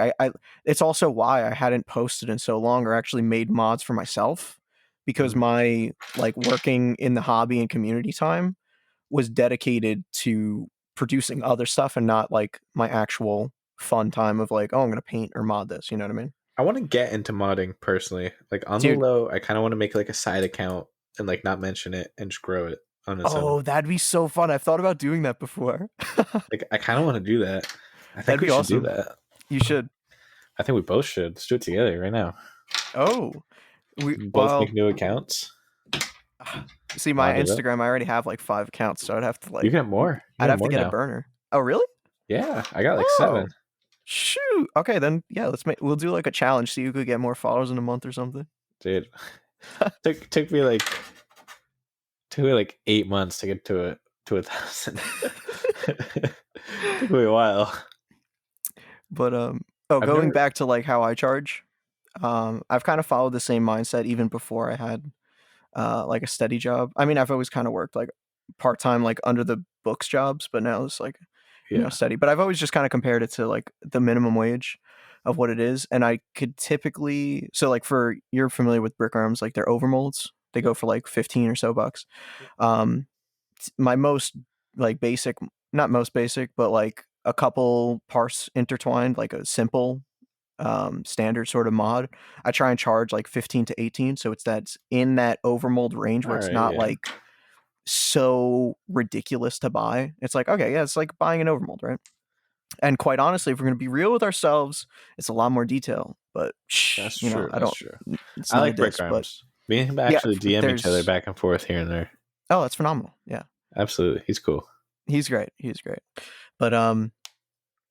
it's also why I hadn't posted in so long or actually made mods for myself, because Mhm. my like working in the hobby and community time was dedicated to producing other stuff and not like my actual fun time of like, oh, I'm gonna paint or mod this. You know what I mean? I want to get into modding personally. Like on the Dude, low, I kind of want to make like a side account and like not mention it and just grow it on its own. oh, that'd be so fun. I've thought about doing that before. Like I kind of want to do that. I think That'd we be should do awesome. that. You should. I think we both should. Let's do it together right now. Oh, we Both make well. new accounts. See, my Mod it up. Instagram, I already have like 5 accounts, so I'd have to You like, can have more. You I'd can have have to more get a now. burner. Oh, really? Yeah, I got like Oh, 7. shoot. Okay, then yeah, we'll do like a challenge, see who could get more followers in a month or something. Dude, took me like 8 months to get to 1,000. Took me a while. But oh, I've going never. back to like how I charge, I've kind of followed the same mindset even before I had like a steady job. I mean, I've always kind of worked like part time, like under the books jobs, but now it's like Yeah. steady. But I've always just kind of compared it to like the minimum wage of what it is, and I could typically like for you're familiar with brick arms, like they're overmolds. They go for like 15 or so bucks. Um, my most like basic, not most basic, but like a couple parts intertwined, like a simple standard sort of mod, I try and charge like 15 to 18, so that's in that overmold range where All it's right. not Yeah. like so ridiculous to buy. It's like, okay, yeah, it's like buying an overmold, right? And quite honestly, if we're going to be real with ourselves, it's a lot more detail, but That's shh, true. I That's don't, true. it's I not a like brick diss, but arms. Me and him yeah, actually DM each other there's, back and forth here and there. oh, that's phenomenal. Yeah, Absolutely, he's cool. he's great. He's great. But,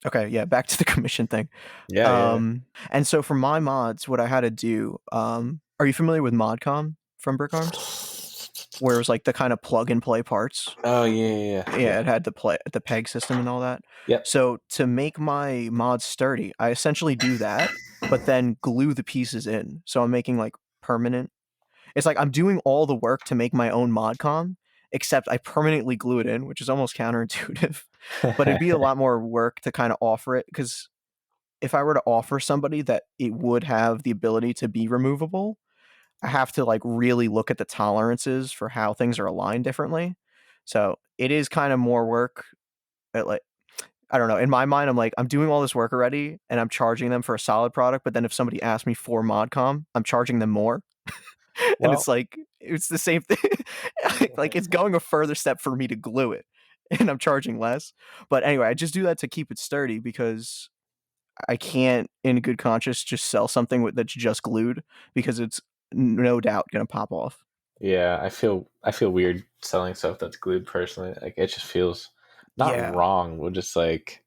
okay, yeah, back to the commission thing. Yeah, yeah. And so for my mods, what I had to do, are you familiar with ModCom from Brick Arms? Where it was like the kind of plug and play parts. Oh yeah. Yeah, it had the peg system and all that. Yep. So to make my mods sturdy, I essentially do that, but then glue the pieces in. So I'm making like permanent. It's like I'm doing all the work to make my own ModCom, except I permanently glue it in, which is almost counterintuitive. But it'd be a lot more work to kind of offer it, because if I were to offer somebody that it would have the ability to be removable, I have to like really look at the tolerances for how things are aligned differently. So it is kind of more work. Like, I don't know. In my mind, I'm like, I'm doing all this work already and I'm charging them for a solid product. But then if somebody asks me for ModCom, I'm charging them more. And Well, it's like, it's the same thing. Like it's going a further step for me to glue it and I'm charging less. But anyway, I just do that to keep it sturdy because I can't, in good conscience, just sell something that's just glued, because it's no doubt gonna pop off. yeah. I feel weird selling stuff that's glued personally. Like it just feels not Yeah, wrong. We're just like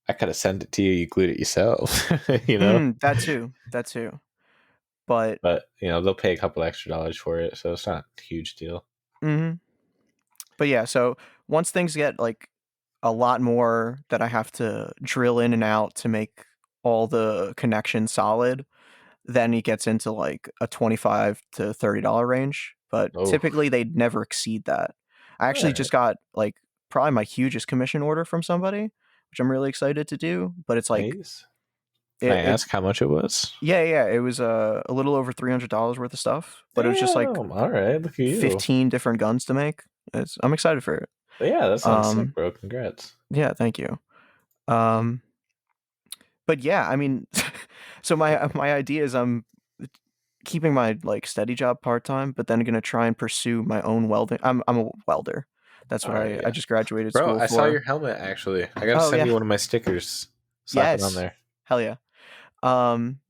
I could have sent it to you. You glued it yourself, you know. That too. But But they'll pay a couple extra dollars for it, so it's not a huge deal. but yeah, so once things get like a lot more that I have to drill in and out to make all the connections solid, then it gets into like a $25 to $30 range. But Oh, typically they'd never exceed that. I all actually right, just got like probably my hugest commission order from somebody, which I'm really excited to do. But it's like nice. Can I it's ask how much it was? yeah, it was a little over $300 worth of stuff, but it was just like Damn. All right. Look at you. 15 different guns to make. I'm excited for it. But yeah, that sounds sick, Um, bro. Congrats. yeah, thank you. Um, but yeah, I mean, so my idea is I'm keeping my like steady job part time, but then gonna try and pursue my own welding. I'm a welder. That's All what right, I yeah, just graduated bro. school I saw for. your helmet actually. I gotta Oh send yeah, you one of my stickers. Slap it on yes, there. hell yeah.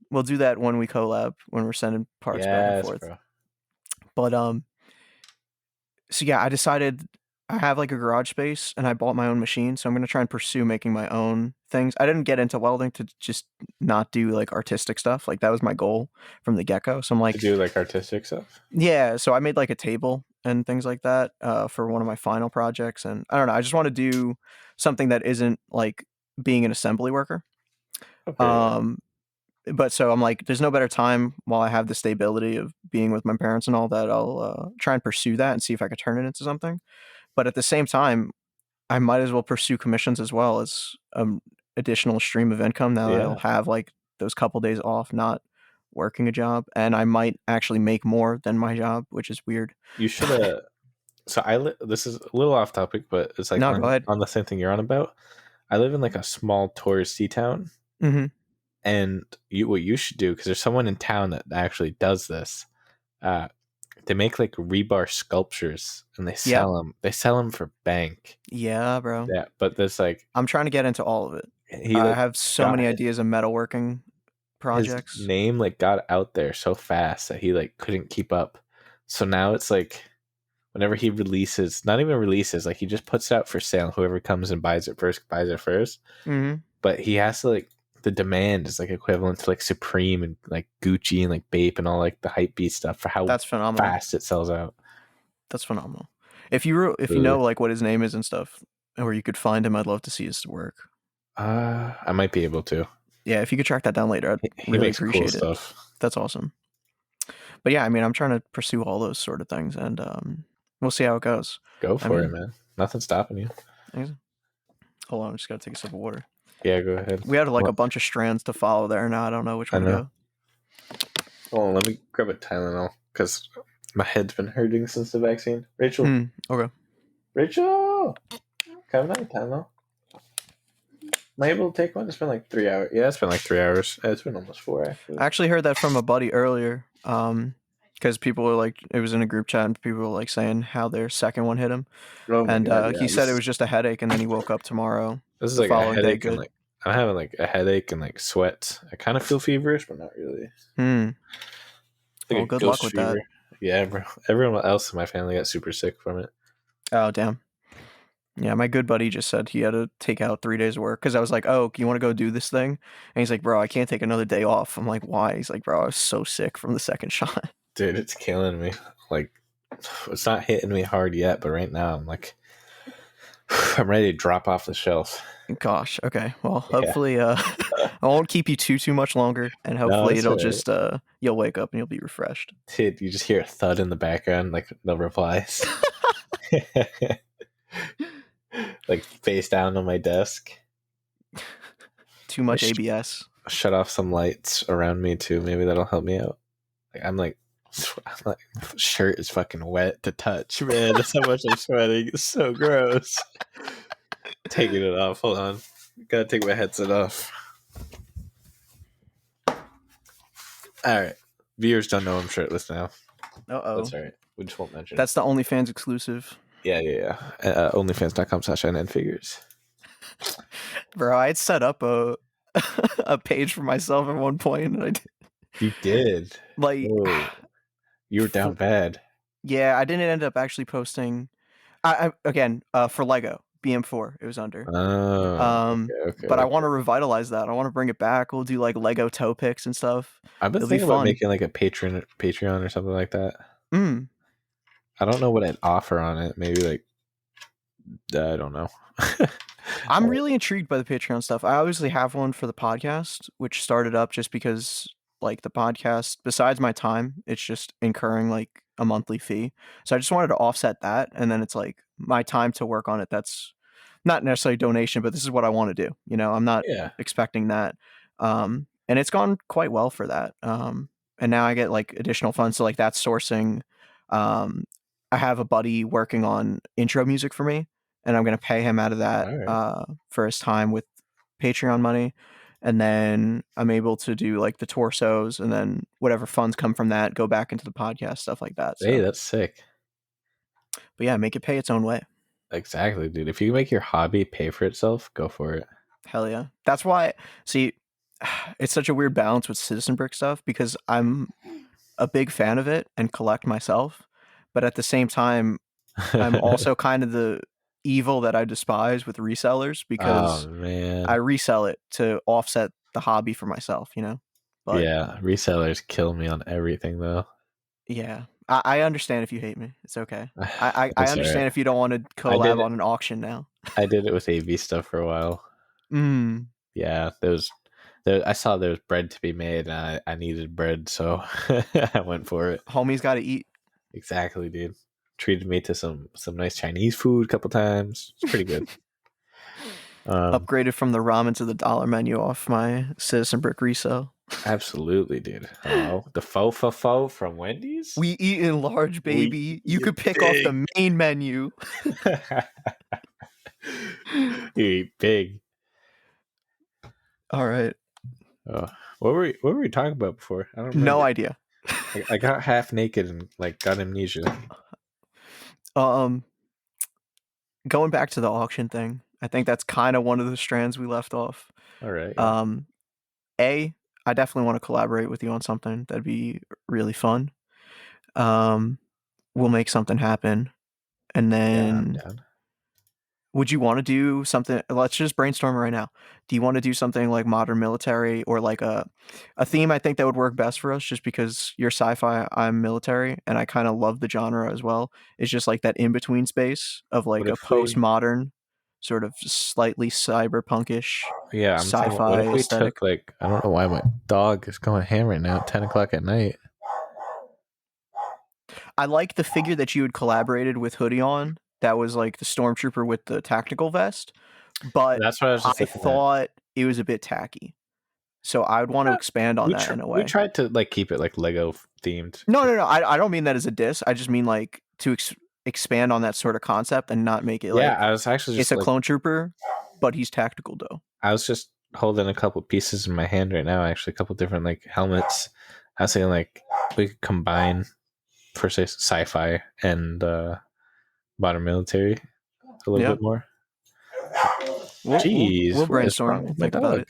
We'll do that when we collab when we're sending parts back and Yes, forth. bro. But so yeah, I decided I have like a garage space and I bought my own machine, so I'm gonna try and pursue making my own things. I didn't get into welding to just not do like artistic stuff. Like that was my goal from the get-go. So I'm To like, do like artistic stuff. yeah, so I made like a table and things like that for one of my final projects, and I don't know. I just want to do something that isn't like being an assembly worker. Okay, yeah. Um, but so I'm like, there's no better time while I have the stability of being with my parents and all that. I'll try and pursue that and see if I could turn it into something. But at the same time, I might as well pursue commissions as well as additional stream of income now that I'll Yeah. have like those couple days off, not working a job, and I might actually make more than my job, which is weird. You should have. So this is a little off topic, but it's like No, go ahead. on the same thing you're on about. I live in like a small touristy town, Mm-hmm. and what you should do, because there's someone in town that actually does this. Uh, they make like rebar sculptures and they Yep. sell them. They sell them for bank. Yeah, bro. Yeah, but there's like I'm trying to get into all of it. he I like have so got many ideas of metalworking his projects. name like got out there so fast that he like couldn't keep up. So now it's like whenever he releases, not even releases, like he just puts it out for sale. Whoever comes and buys it first buys it first. Mm-hmm. But he has to like the demand is like equivalent to like Supreme and like Gucci and like Bape and all like the hype beast stuff for how That's phenomenal. fast it sells out. That's phenomenal. If you know like what his name is and stuff, or you could find him, I'd love to see his work. I might be able to. Yeah, if you could track that down later, I'd He really makes cool appreciate it. stuff. That's awesome. But yeah, I mean, I'm trying to pursue all those sort of things, and we'll see how it goes. Go for it, man. Nothing's stopping you. Hold on, I just gotta take a sip of water. Yeah, go ahead. We had like a bunch of strands to follow there. Now I don't know which one to go. Oh, let me grab a Tylenol because my head's been hurting since the vaccine. Rachel. Okay. Rachel! Can I have Tylenol? Am I able to take one? It's been like 3 hours. Yeah, it's been like 3 hours. It's been almost 4, actually. I actually heard that from a buddy earlier. Because people were like, it was in a group chat, and people were like saying how their second one hit him, Oh my and God, yeah, he said it was just a headache, and then he woke up tomorrow. This is the like a following day, headache good. and like I'm having like a headache and like sweats. I kind of feel feverish, but not really. Well, good luck with that. Yeah, bro. Everyone else in my family got super sick from it. Oh, damn. Yeah, my good buddy just said he had to take out 3 days of work because I was like, oh, you want to go do this thing? And he's like, bro, I can't take another day off. I'm like, why? He's like, bro, I was so sick from the second shot. Dude, it's killing me. Like, it's not hitting me hard yet, but right now I'm like, I'm ready to drop off the shelf. Gosh, okay. Well, hopefully I won't keep you too much longer, and hopefully it'll just you'll wake up and you'll be refreshed. Dude, you just hear a thud in the background, like no replies. Like face down on my desk. Too much ABS. Shut off some lights around me too. Maybe that'll help me out. I'm like shirt is fucking wet to touch, man. That's how much I'm sweating. It's so gross. Taking it off. Hold on. Gotta take my headset off. Alright. Viewers don't know I'm shirtless now. Uh-oh. That's alright. We just won't mention That's the OnlyFans exclusive. Yeah. Onlyfans.com/NNfigures. Bro, I had set up a page for myself at one point, and I did. You did? Like, you were down bad. Yeah, I didn't end up actually posting. Again, for Lego. BM4. It was under. Oh, okay, But I want okay. to revitalize that. I want to bring it back. We'll do like Lego toe picks and stuff. I've been It'll be thinking about fun. making like a Patreon or something like that. Mm. I don't know what I'd offer on it. Maybe like I don't know. I'm really intrigued by the Patreon stuff. I obviously have one for the podcast, which started up just because like the podcast, besides my time, it's just incurring like a monthly fee. So I just wanted to offset that. And then it's like my time to work on it. That's not necessarily donation, but this is what I want to do. You know, I'm not Yeah. expecting that. And it's gone quite well for that. And now I get like additional funds. So like that's sourcing. Um, I have a buddy working on intro music for me, and I'm going to pay him out of that All right. for his time with Patreon money. And then I'm able to do like the torsos, and then whatever funds come from that go back into the podcast, stuff like that. Hey, So, that's sick. but yeah, make it pay its own way. Exactly, dude. If you make your hobby pay for itself, go for it. Hell yeah. That's why, see, it's such a weird balance with Citizen Brick stuff because I'm a big fan of it and collect myself. But at the same time, I'm also kind of the evil that I despise with resellers Oh because I man. resell it to offset the hobby for myself, you know? But Yeah, resellers kill me on everything though. yeah, I understand if you hate me. It's okay. I It's all right. understand if you don't want to I did collab it. on an auction now. I did it with AV stuff for a while. Mm, Yeah, I saw there was bread to be made, and I needed bread, so I went for it. homies got to eat. Exactly, dude. Treated me to some nice Chinese food a couple times. It's pretty good. Upgraded from the ramen to the dollar menu off my Citizen Brick resale. Absolutely, dude. Oh, the faux from Wendy's. We eat in large, We baby. You eat it could pick off big. the main menu. You eat big. All right. Oh, what were we talking about before? I don't No remember. idea. I got half naked and like got amnesia. Um, Going back to the auction thing, I think that's kind of one of the strands we left off. All right, yeah, Um, I definitely want to collaborate with you on something. That'd be really fun. Um, we'll make something happen. And yeah, I'm then down. would you want to do something? Let's just brainstorm right now. Do you want to do something like modern military or like a theme? I think that would work best for us just because you're sci-fi, I'm military, and I kind of love the genre as well. It's just like that in-between space of What like a if we? postmodern, sort of slightly cyberpunkish Yeah, I'm thinking. What sci-fi if we aesthetic. took like I don't know why my dog is going ham right now at 10 o'clock at night. I like the figure that you had collaborated with Hoodie on. That was like the stormtrooper with the tactical vest, but That's what I was just I looking at. thought it was a bit tacky. So I would want to expand on that in a We way. tried to like keep it like Lego themed. No. I don't mean that as a diss. I just mean like to expand on that sort of concept and not make it Yeah, like I was actually it's just a like clone trooper, but he's tactical though. I was just holding a couple pieces in my hand right now. Actually, a couple different like helmets. I was saying like we could combine for say sci-fi and modern military a little Yeah, bit more. we'll Jeez, we'll what is wrong brainstorm. We'll with my think about dog, it.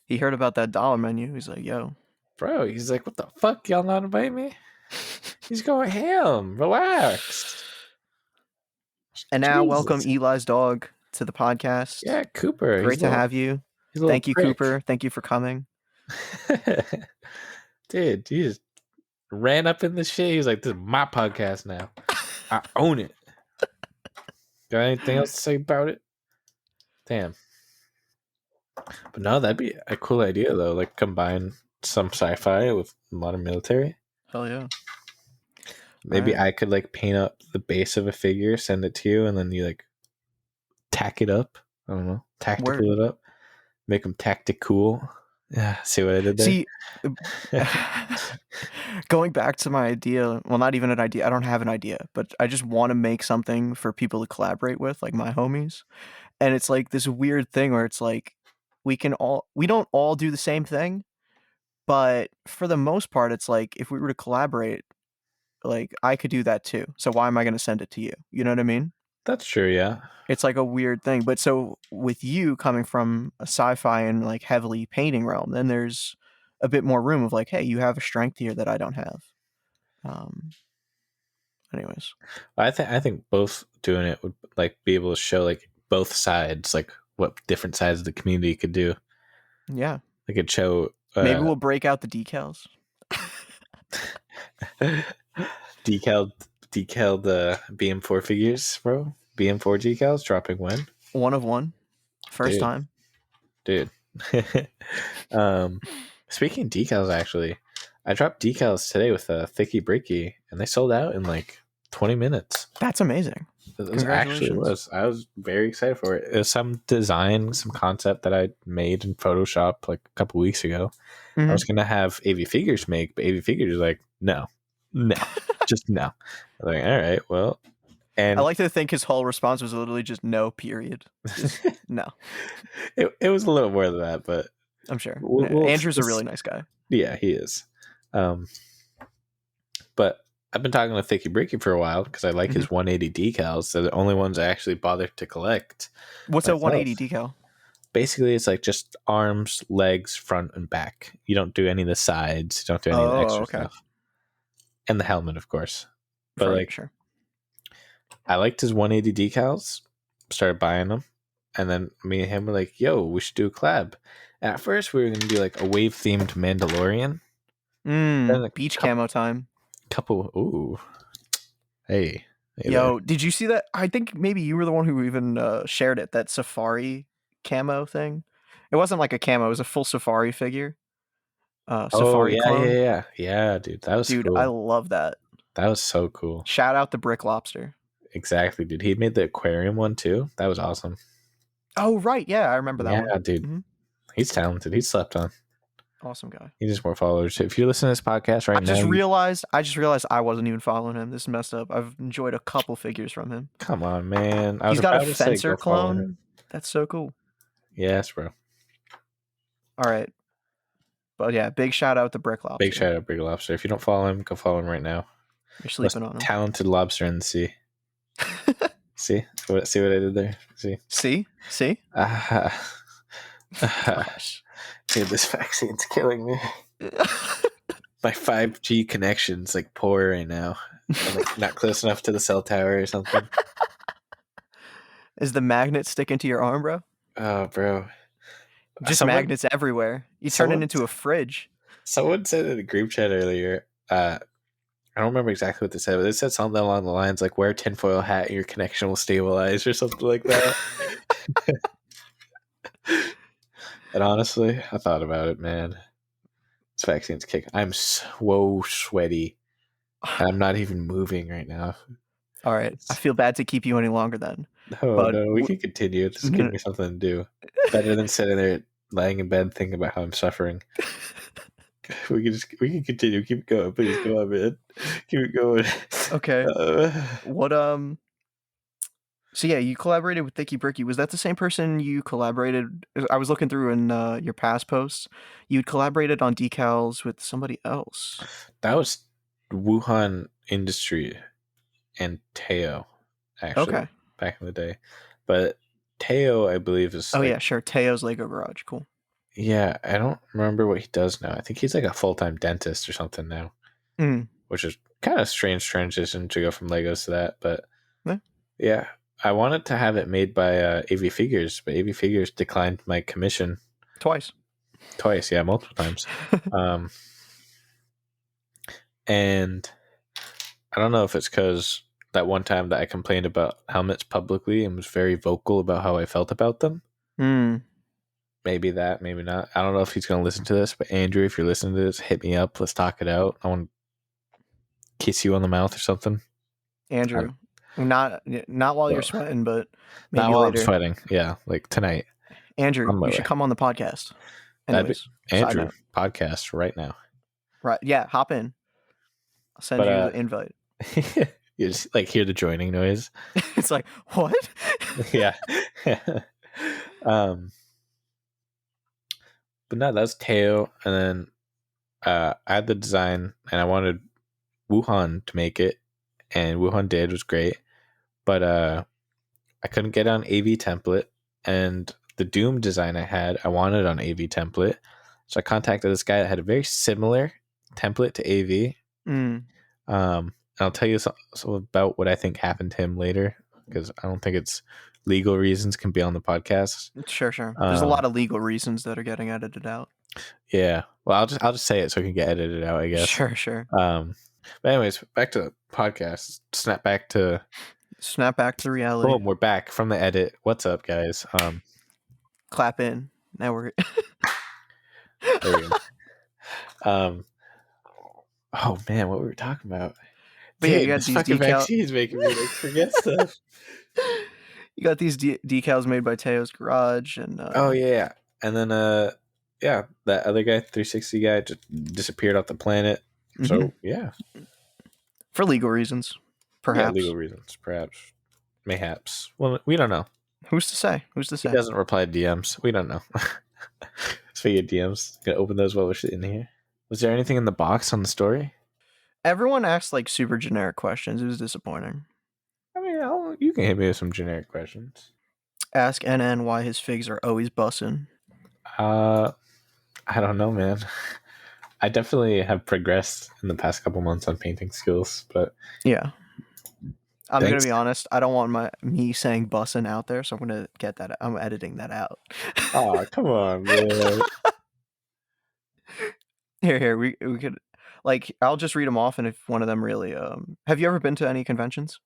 He heard about that dollar menu. He's like, "Yo." bro? He's like, "What the fuck? Y'all not invite me?" He's going ham. Relax. And now, welcome Jesus. Eli's dog to the podcast. Yeah, Cooper. Great to have you. He's a little Thank you, prick. Cooper. Thank you for coming. Dude, he just ran up in the shit. He was like, "This is my podcast now. I own it." Got anything else to say about it? Damn. But no, that'd be a cool idea though. Like combine some sci-fi with modern military. Hell yeah. Maybe Alright. I could like paint up the base of a figure, send it to you, and then you like tack it up. I don't know, tactical Word. it up, make them tactical. Yeah, see what I did there? See, going back to my idea, well, not even an idea. I don't have an idea, but I just want to make something for people to collaborate with, like my homies. And it's like this weird thing where it's like we don't all do the same thing, but for the most part, it's like if we were to collaborate, like I could do that too. So why am I going to send it to you? You know what I mean? That's true. Yeah. It's like a weird thing. But so with you coming from a sci-fi and like heavily painting realm, then there's a bit more room of like, hey, you have a strength here that I don't have. Um, Anyways. I think both doing it would like be able to show like both sides, like what different sides of the community could do. Yeah. They could show Maybe we'll break out the decals. decaled BM4 figures, bro. BM4 decals dropping when? 1 of 1. First time. Dude. Speaking of decals, actually, I dropped decals today with a thicky bricky, and they sold out in like 20 minutes. That's amazing. Congratulations. I was very excited for it. It was some design, some concept that I made in Photoshop like a couple weeks ago. I was gonna have AV Figures make, but AV Figures was like, no, just no. I was like, all right, well. And I like to think his whole response was literally just no, period. Just no. It was a little more than that, but I'm sure. Andrew's a really nice guy. Yeah, he is. But I've been talking to Thicky Bricky for a while because I like his 180 decals. They're the only ones I actually bothered to collect. What's a 180 decal? Basically, it's like just arms, legs, front, and back. You don't do any of the sides. You don't do any of the extra stuff. And the helmet, of course. But sure. I liked his 180 decals. Started buying them. And then me and him were like, yo, we should do a collab. And at first, we were going to do like a wave-themed Mandalorian. Beach camo time. Ooh. Hey. Yo, did you see that? I think maybe you were the one who even shared it, that safari camo thing. It wasn't like a camo, it was a full safari figure. Safari clone. Yeah, dude. That was cool. I love that. That was so cool. Shout out the Brick Lobster. Exactly, dude. He made the aquarium one too. That was awesome. Oh, right. Yeah, I remember that one. Yeah, dude. He's talented. He's slept on. Awesome guy. He needs more followers. If you're listening to this podcast right now, I just realized I wasn't even following him. This is messed up. I've enjoyed a couple figures from him. Come on, man. He's got a fencer clone. That's so cool. Yes, bro. All right. But yeah, big shout out to Brick Lobster. Big shout out to Brick Lobster. If you don't follow him, go follow him right now. You're sleeping on him. Talented lobster in the sea. See what I did there? See? Gosh. Dude, this vaccine's killing me. My 5G connection's like poor right now. I'm like not close enough to the cell tower or something. Is the magnet sticking to your arm, bro? Oh, bro. Just magnets everywhere. You turn it into a fridge. Someone said in a group chat earlier, I don't remember exactly what they said, but they said something along the lines like, wear a tinfoil hat and your connection will stabilize or something like that. And honestly, I thought about it, man. This vaccine's kicking. I'm so sweaty. I'm not even moving right now. All right. I feel bad to keep you any longer then. No, we can continue. Just give me something to do. Better than sitting there laying in bed thinking about how I'm suffering. We can continue. Keep going. Please go on, man. Keep it going. Okay. So yeah, you collaborated with Thicky Bricky. Was that the same person you collaborated? I was looking through in your past posts. You'd collaborated on decals with somebody else. That was Wuhan Industry and Teo, actually. Okay. Back in the day. But Teo, I believe, is... Oh, yeah, sure. Teo's Lego Garage. Cool. Yeah, I don't remember what he does now. I think he's like a full-time dentist or something now. Which is kind of strange transition to go from Legos to that. But yeah, I wanted to have it made by AV Figures, but AV Figures declined my commission. Twice, yeah, multiple times. And I don't know if it's because that one time that I complained about helmets publicly and was very vocal about how I felt about them. Maybe that, maybe not. I don't know if he's going to listen to this, but Andrew, if you're listening to this, hit me up. Let's talk it out. I want to kiss you on the mouth or something. Andrew, not while you're sweating, but maybe not while later. I'm sweating. Yeah, like tonight. Andrew, you should come on the podcast. Anyways, Andrew, podcast right now. Right, yeah, hop in. I'll send you the invite. You just like hear the joining noise. It's like, what? Yeah. But no, that's Teo. And then I had the design and I wanted Wuhan to make it. And Wuhan did, was great. But I couldn't get on AV template. And the Doom design I wanted on AV template. So I contacted this guy that had a very similar template to AV. I'll tell you so about what I think happened to him later, because I don't think it's legal reasons can be on the podcast. Sure. There's a lot of legal reasons that are getting edited out. Yeah. Well, I'll just say it so it can get edited out, I guess. Sure. But anyways, back to the podcast. Snap back to reality. boom. We're back from the edit. What's up, guys? Clap in. Now we're. There we go. Oh man, what were we talking about? But yeah, you got this these fucking vaccine's making me like forget stuff. You got these decals made by Teo's Garage, and Oh yeah, and then yeah, that other guy, 360 guy, just disappeared off the planet. So yeah, for legal reasons, perhaps. Yeah, legal reasons, perhaps, mayhaps. Well, we don't know. Who's to say? He doesn't reply to DMs. We don't know. Speaking of DMs, gonna open those while we're sitting here. Was there anything in the box on the story? Everyone asked like super generic questions. It was disappointing. I mean, you can hit me with some generic questions. Ask NN why his figs are always bussin'. I don't know, man. I definitely have progressed in the past couple months on painting skills, but yeah. I'm going to be honest. I don't want me saying bussin' out there, so I'm going to get that. I'm editing that out. Oh, come on, man. Here. We could, like, I'll just read them off, and if one of them really, have you ever been to any conventions?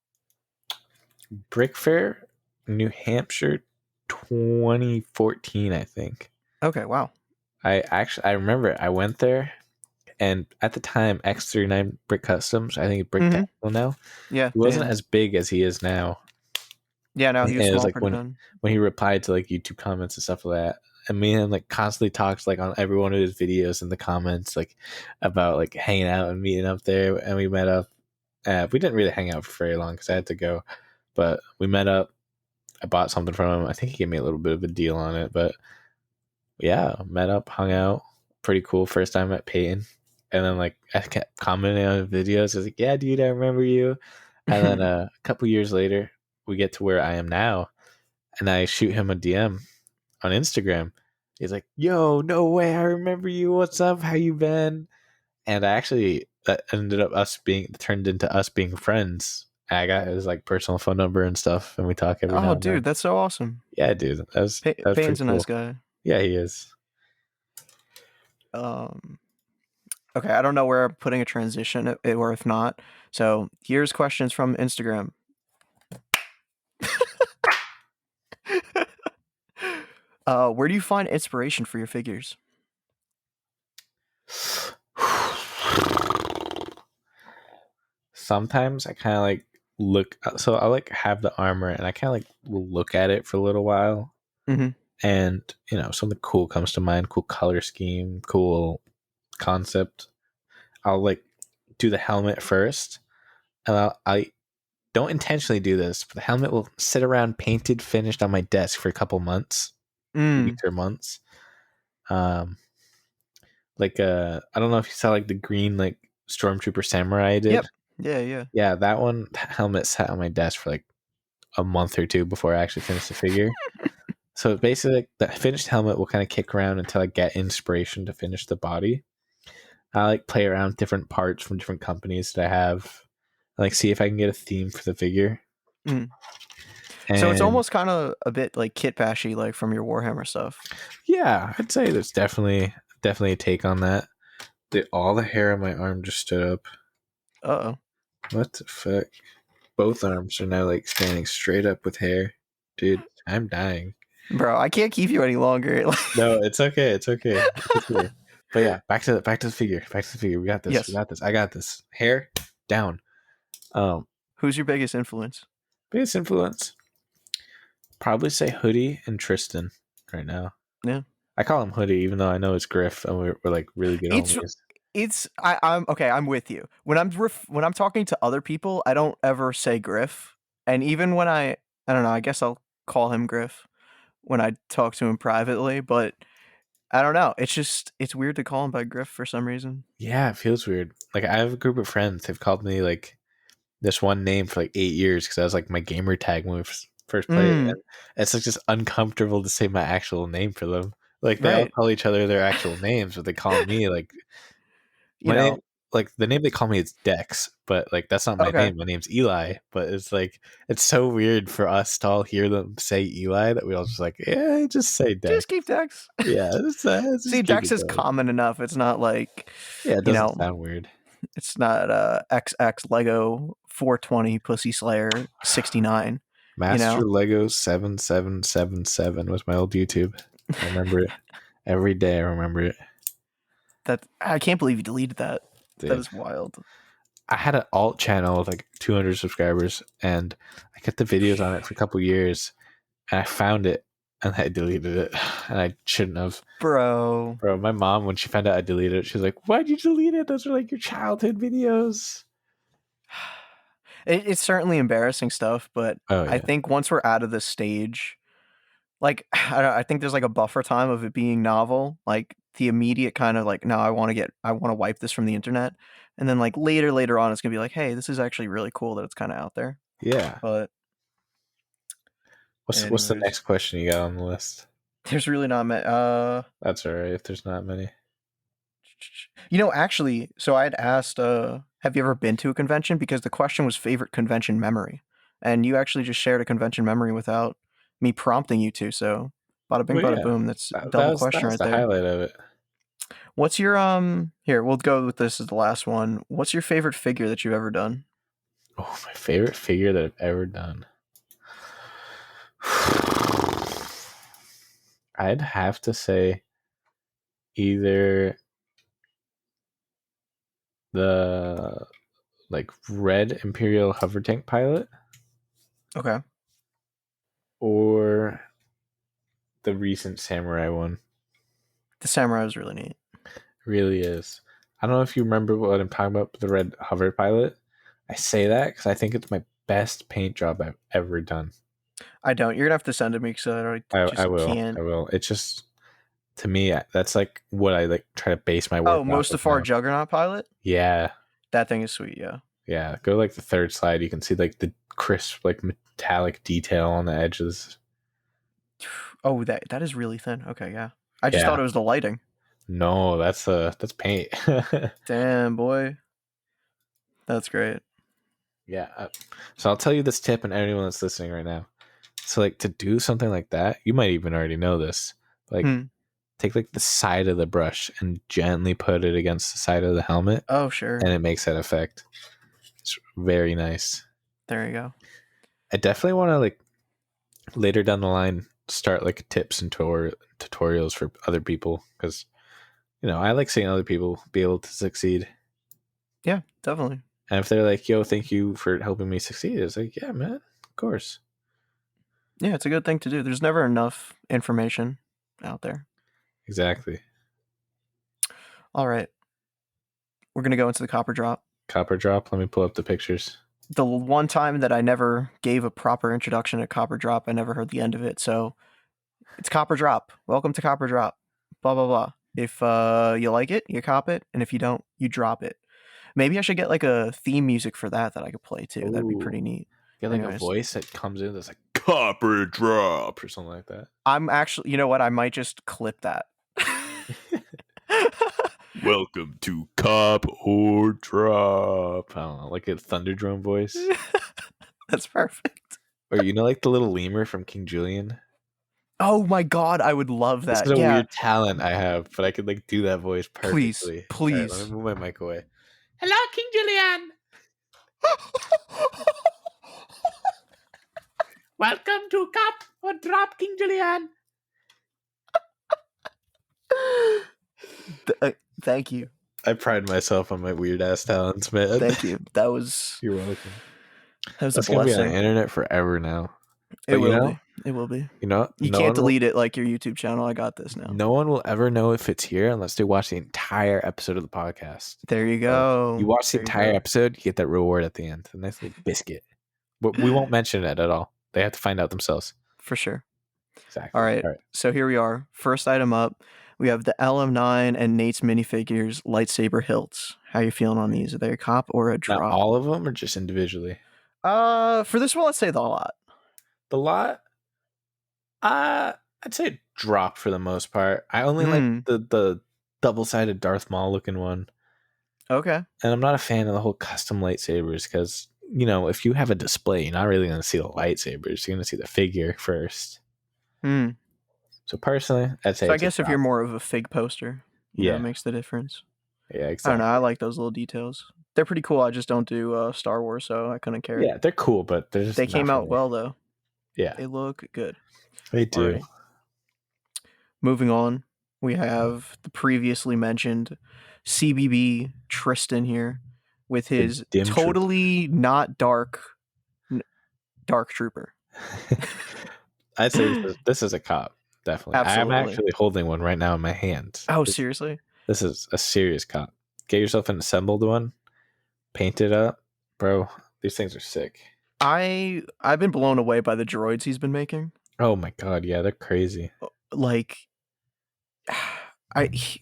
Brick Fair, New Hampshire, 2014, I think. Okay, wow. I remember I went there, and at the time, X39 Brick Customs, I think Brick Technical now. Yeah, he wasn't as big as he is now. Yeah, no, he was small, like when he replied to like YouTube comments and stuff like that. And me and him like constantly talked like on every one of his videos in the comments like about like hanging out and meeting up there. And we met up. We didn't really hang out for very long because I had to go, but we met up. I bought something from him. I think he gave me a little bit of a deal on it, but yeah, met up, hung out. Pretty cool. First time at Peyton. And then like I kept commenting on videos. I was like, yeah, dude, I remember you. And then a couple years later, we get to where I am now, and I shoot him a DM on Instagram. He's like, yo, no way, I remember you. What's up? How you been? And I actually that ended up turned into us being friends. And I got his like personal phone number and stuff, and we talk every now and then. Dude, that's so awesome. Yeah, dude. That was Payne's a nice guy. Yeah, he is. Okay, I don't know where I'm putting a transition or if not. So here's questions from Instagram. Where do you find inspiration for your figures? Sometimes I kind of like look. So I like have the armor, and I kind of like will look at it for a little while. And something cool comes to mind. Cool color scheme, cool concept. I'll like do the helmet first, and I don't intentionally do this, but the helmet will sit around painted, finished on my desk for a couple months, weeks or months. Like I don't know if you saw like the green like Stormtrooper Samurai I did. Yep. Yeah, that one helmet sat on my desk for like a month or two before I actually finished the figure. So basically, like, the finished helmet will kind of kick around until I get inspiration to finish the body. I like play around with different parts from different companies that I have. I like see if I can get a theme for the figure. So it's almost kind of a bit like kit bashy, like from your Warhammer stuff. Yeah, I'd say there's definitely a take on that. All the hair on my arm just stood up. Uh-oh. What the fuck? Both arms are now like standing straight up with hair. Dude, I'm dying. Bro, I can't keep you any longer. No, it's okay. It's okay. But yeah, back to the figure. We got this. Yes. We got this. I got this. Hair down. Who's your biggest influence? Probably say Hoodie and Tristan right now. Yeah. I call him Hoodie, even though I know it's Griff, and we're like really good homies. I'm okay. I'm with you. When I'm talking to other people, I don't ever say Griff, and even when I don't know. I guess I'll call him Griff when I talk to him privately, but I don't know. It's weird to call him by Griff for some reason. Yeah, it feels weird. Like I have a group of friends. They've called me like this one name for like 8 years because that was like my gamer tag when we first played. And it's like just uncomfortable to say my actual name for them. Like they all call each other their actual names, but they call me like like the name they call me is Dex, but like that's not my Okay. name. My name's Eli. But it's like it's so weird for us to all hear them say Eli that we all just like, yeah, just say Dex. Just keep Dex. Yeah, let's See, just keep Dex it is going. common enough. It's not like, Yeah, it you doesn't know, sound weird. it's not XX Lego 420 Pussy Slayer 69. You Master know, Lego 7777 was my old YouTube. I remember it every day. I remember it. that I can't believe you deleted that. That Dude. is wild. I had an alt channel with like 200 subscribers, and I kept the videos on it for a couple years, and I found it, and I deleted it, and I shouldn't have. Bro. Bro, my mom, when she found out I deleted it, she was like, "Why'd you delete it? Those are like your childhood videos." It's certainly embarrassing stuff, but Oh I yeah, think once we're out of this stage, like I think there's like a buffer time of it being novel, like the immediate kind of like, no, I want to wipe this from the internet, and then like later on, it's gonna be like, hey, this is actually really cool that it's kind of out there. yeah. But What's the anyways, next question you got on the list? there's really not many. That's all right if there's not many. Actually, so I had asked, have you ever been to a convention? Because the question was favorite convention memory, and you actually just shared a convention memory without me prompting you to. So, bada bing, Well, bada yeah, boom. That's that, that double was that question was right the there. highlight of it. What's your Here, we'll go with this as the last one. What's your favorite figure that you've ever done? Oh, my favorite figure that I've ever done. I'd have to say either the like red Imperial hover tank pilot Okay, or the recent samurai one. the samurai was really neat. Really is. I don't know if you remember what I'm talking about, but the red hover pilot. I say that because I think it's my best paint job I've ever done. I don't. You're gonna have to send it to me because I I just will. can't. I will. It's just to me that's like what I like try to base my work Oh, off of Mustafar now. Juggernaut pilot. Yeah, That thing is sweet. Yeah. yeah. Go like the third slide. You can see like the crisp, like metallic detail on the edges. Oh, that is really thin. Okay, yeah. I just Yeah. thought it was the lighting. No, that's paint. Damn, boy. That's great. Yeah. So I'll tell you this tip, and anyone that's listening right now. So like to do something like that, you might even already know this. Like Hmm. take like the side of the brush and gently put it against the side of the helmet, Oh, sure. and it makes that effect. It's very nice. There you go. I definitely want to like later down the line start like tips and tutorials for other people because I like seeing other people be able to succeed. Yeah, definitely. And if they're like, "Yo, thank you for helping me succeed," it's like, "Yeah, man, of course." Yeah, it's a good thing to do. There's never enough information out there. Exactly. All right. We're going to go into the copper drop. Copper drop. Let me pull up the pictures. The one time that I never gave a proper introduction to copper drop, I never heard the end of it. So it's copper drop. Welcome to copper drop. Blah, blah, blah. If you like it, you cop it. And if you don't, you drop it. Maybe I should get like a theme music for that I could play too. That'd be pretty Ooh. neat. Get like Anyways. a voice that comes in that's like copper drop or something like that. I'm actually, you know what? I might just clip that. Welcome to Cop or Drop. I don't know, like a Thunderdrome voice. That's perfect. Or like the little lemur from King Julian. Oh my god, I would love This that. is a Yeah, weird talent I have, but I could like do that voice please, perfectly. All right, please. let me move my mic away. Hello, King Julian. Welcome to Cop or Drop, King Julian. Thank you. I pride myself on my weird ass talents, man. Thank you. That was You're welcome. a That's gonna be on the blessing. internet forever now. It But will be. It will be. You know, You can't delete it like your YouTube channel. I got this now. No one will ever know if it's here unless they watch the entire episode of the podcast. There you So go. you watch the There you entire go. episode, you get that reward at the end. A nice little biscuit. But we won't mention it at all. They have to find out themselves. For sure. Exactly. All right. So here we are. First item up. We have the LM9 and Nate's minifigures lightsaber hilts. How you feeling on these? Are they a cop or a drop? Now, all of them or just individually? For this one, let's say the lot. The lot? I'd say drop for the most part. I only like the double-sided Darth Maul looking one. Okay. And I'm not a fan of the whole custom lightsabers because, if you have a display, you're not really going to see the lightsabers. You're going to see the figure first. Hmm. So personally, I'd say So I it's a guess if drop. you're more of a fig poster, it Yeah. makes the difference. Yeah, I don't exactly. know. I like those little details. They're pretty cool. I just don't do Star Wars, so I couldn't care. Yeah, they're cool, but they're just They not came for out me. well, though. Yeah, They look good. they All do. right. Moving on, we have the previously mentioned CBB Tristan here with The his dim troop. totally not dark trooper. I'd say this is a cop, definitely. I'm Absolutely. actually holding one right now in my hand. Oh, seriously? This is a serious cop. Get yourself an assembled one, paint it up, bro. These things are sick. I've been blown away by the droids he's been making. Oh my god, yeah, they're crazy. Like,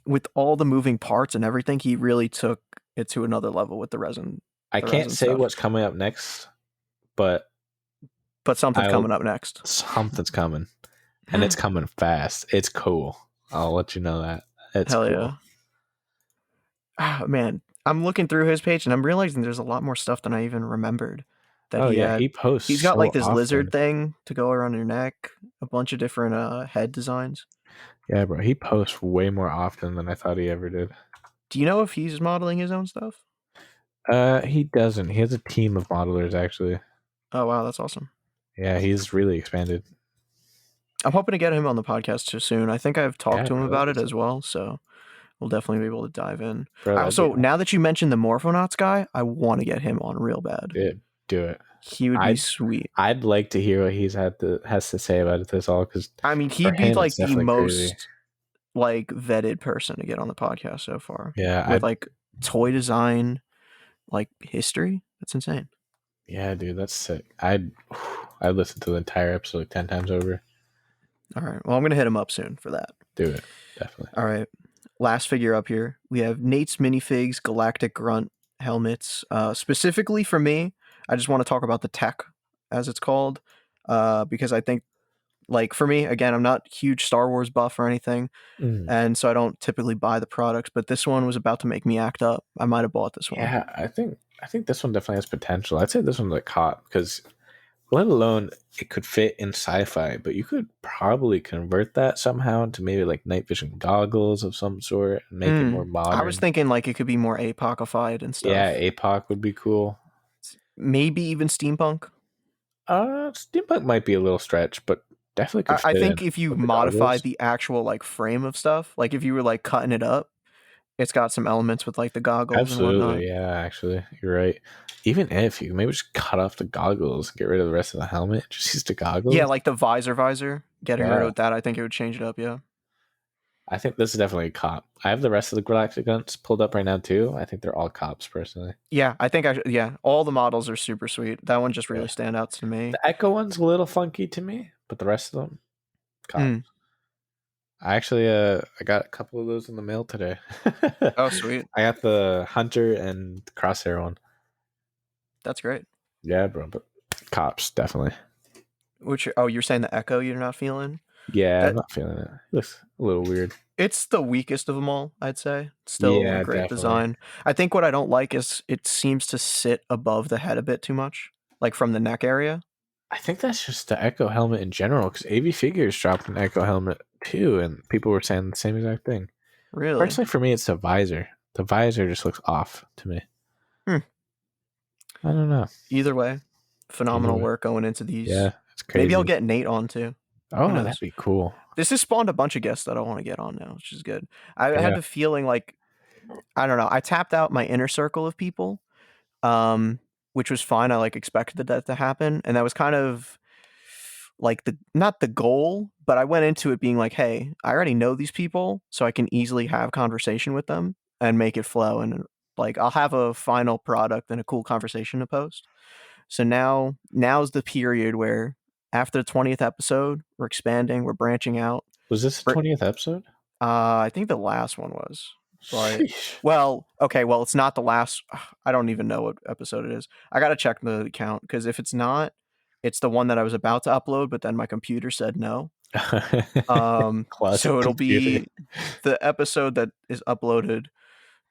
with all the moving parts and everything, he really took it to another level with the resin. I can't say Stuff. what's coming up next, but something's coming up next. Something's coming, and it's coming fast. It's cool. I'll let you know that. It's Hell cool. Yeah. Oh, man, I'm looking through his page and I'm realizing there's a lot more stuff than I even remembered. That he had. He posts. He's got so like this often. lizard thing to go around your neck, a bunch of different head designs. Yeah, bro. He posts way more often than I thought he ever did. Do you know if he's modeling his own stuff? He doesn't. He has a team of modelers actually. Oh wow, that's awesome. Yeah, he's really expanded. I'm hoping to get him on the podcast too soon. I think I've talked to him bro, about it as well, so we'll definitely be able to dive in. Bro, Also, now that you mentioned the Morphonauts guy, I want to get him on real bad. Do it. He would be sweet. I'd like to hear what he's has to say about this all because I mean, he'd be like the most like vetted person to get on the podcast so far. Yeah, with like toy design, like history. That's insane. Yeah, dude, that's sick. I'd listen to the entire episode like 10 times over. All right. Well, I'm gonna hit him up soon for that. Do it, definitely. All right. Last figure up here, we have Nate's Minifigs Galactic Grunt helmets. Specifically for me, I just want to talk about the tech, as it's called, because I think, like, for me, again, I'm not huge Star Wars buff or anything, and so I don't typically buy the products. But this one was about to make me act up. I might have bought this one. Yeah, I think this one definitely has potential. I'd say this one's like hot because, let alone it could fit in sci-fi, but you could probably convert that somehow into maybe like night vision goggles of some sort and make it more modern. I was thinking like it could be more APOC-ified and stuff. Yeah, APOC would be cool. Maybe even steampunk. Steampunk might be a little stretch, but definitely could fit I think if you modify the actual like frame of stuff, like if you were like cutting it up, it's got some elements with like the goggles. Absolutely, and whatnot. Yeah, actually, you're right. Even if you maybe just cut off the goggles, get rid of the rest of the helmet, just use the goggles. Yeah, like the visor, getting rid of that, I think it would change it up. Yeah, I think this is definitely a cop. I have the rest of the Galactic guns pulled up right now too. I think they're all cops, personally. Yeah, I think all the models are super sweet. That one just really stand out to me. The Echo one's a little funky to me, but the rest of them, cops. I actually I got a couple of those in the mail today. Oh, sweet. I got the Hunter and Crosshair one. That's great. Yeah, bro, but cops, definitely. You're saying the Echo you're not feeling? Yeah, I'm not feeling it. It looks a little weird. It's the weakest of them all, I'd say. Still a great design. I think what I don't like is it seems to sit above the head a bit too much, like from the neck area. I think that's just the Echo helmet in general, because AV Figures dropped an Echo helmet too, and people were saying the same exact thing. Really? Personally, for me, it's the visor. The visor just looks off to me. I don't know. Either way, phenomenal work going into these. Yeah, it's crazy. Maybe I'll get Nate on too. Oh, that'd be cool. This has spawned a bunch of guests that I want to get on now, which is good. I had the feeling like, I don't know, I tapped out my inner circle of people, which was fine. I like expected that to happen. And that was kind of like not the goal, but I went into it being like, hey, I already know these people, so I can easily have conversation with them and make it flow. And like, I'll have a final product and a cool conversation to post. So now's the period where after the 20th episode, we're expanding, we're branching out. Was this the 20th episode? I think the last one was. But, it's not the last. I don't even know what episode it is. I got to check the count, because if it's not, it's the one that I was about to upload, but then my computer said no. So it'll be the episode that is uploaded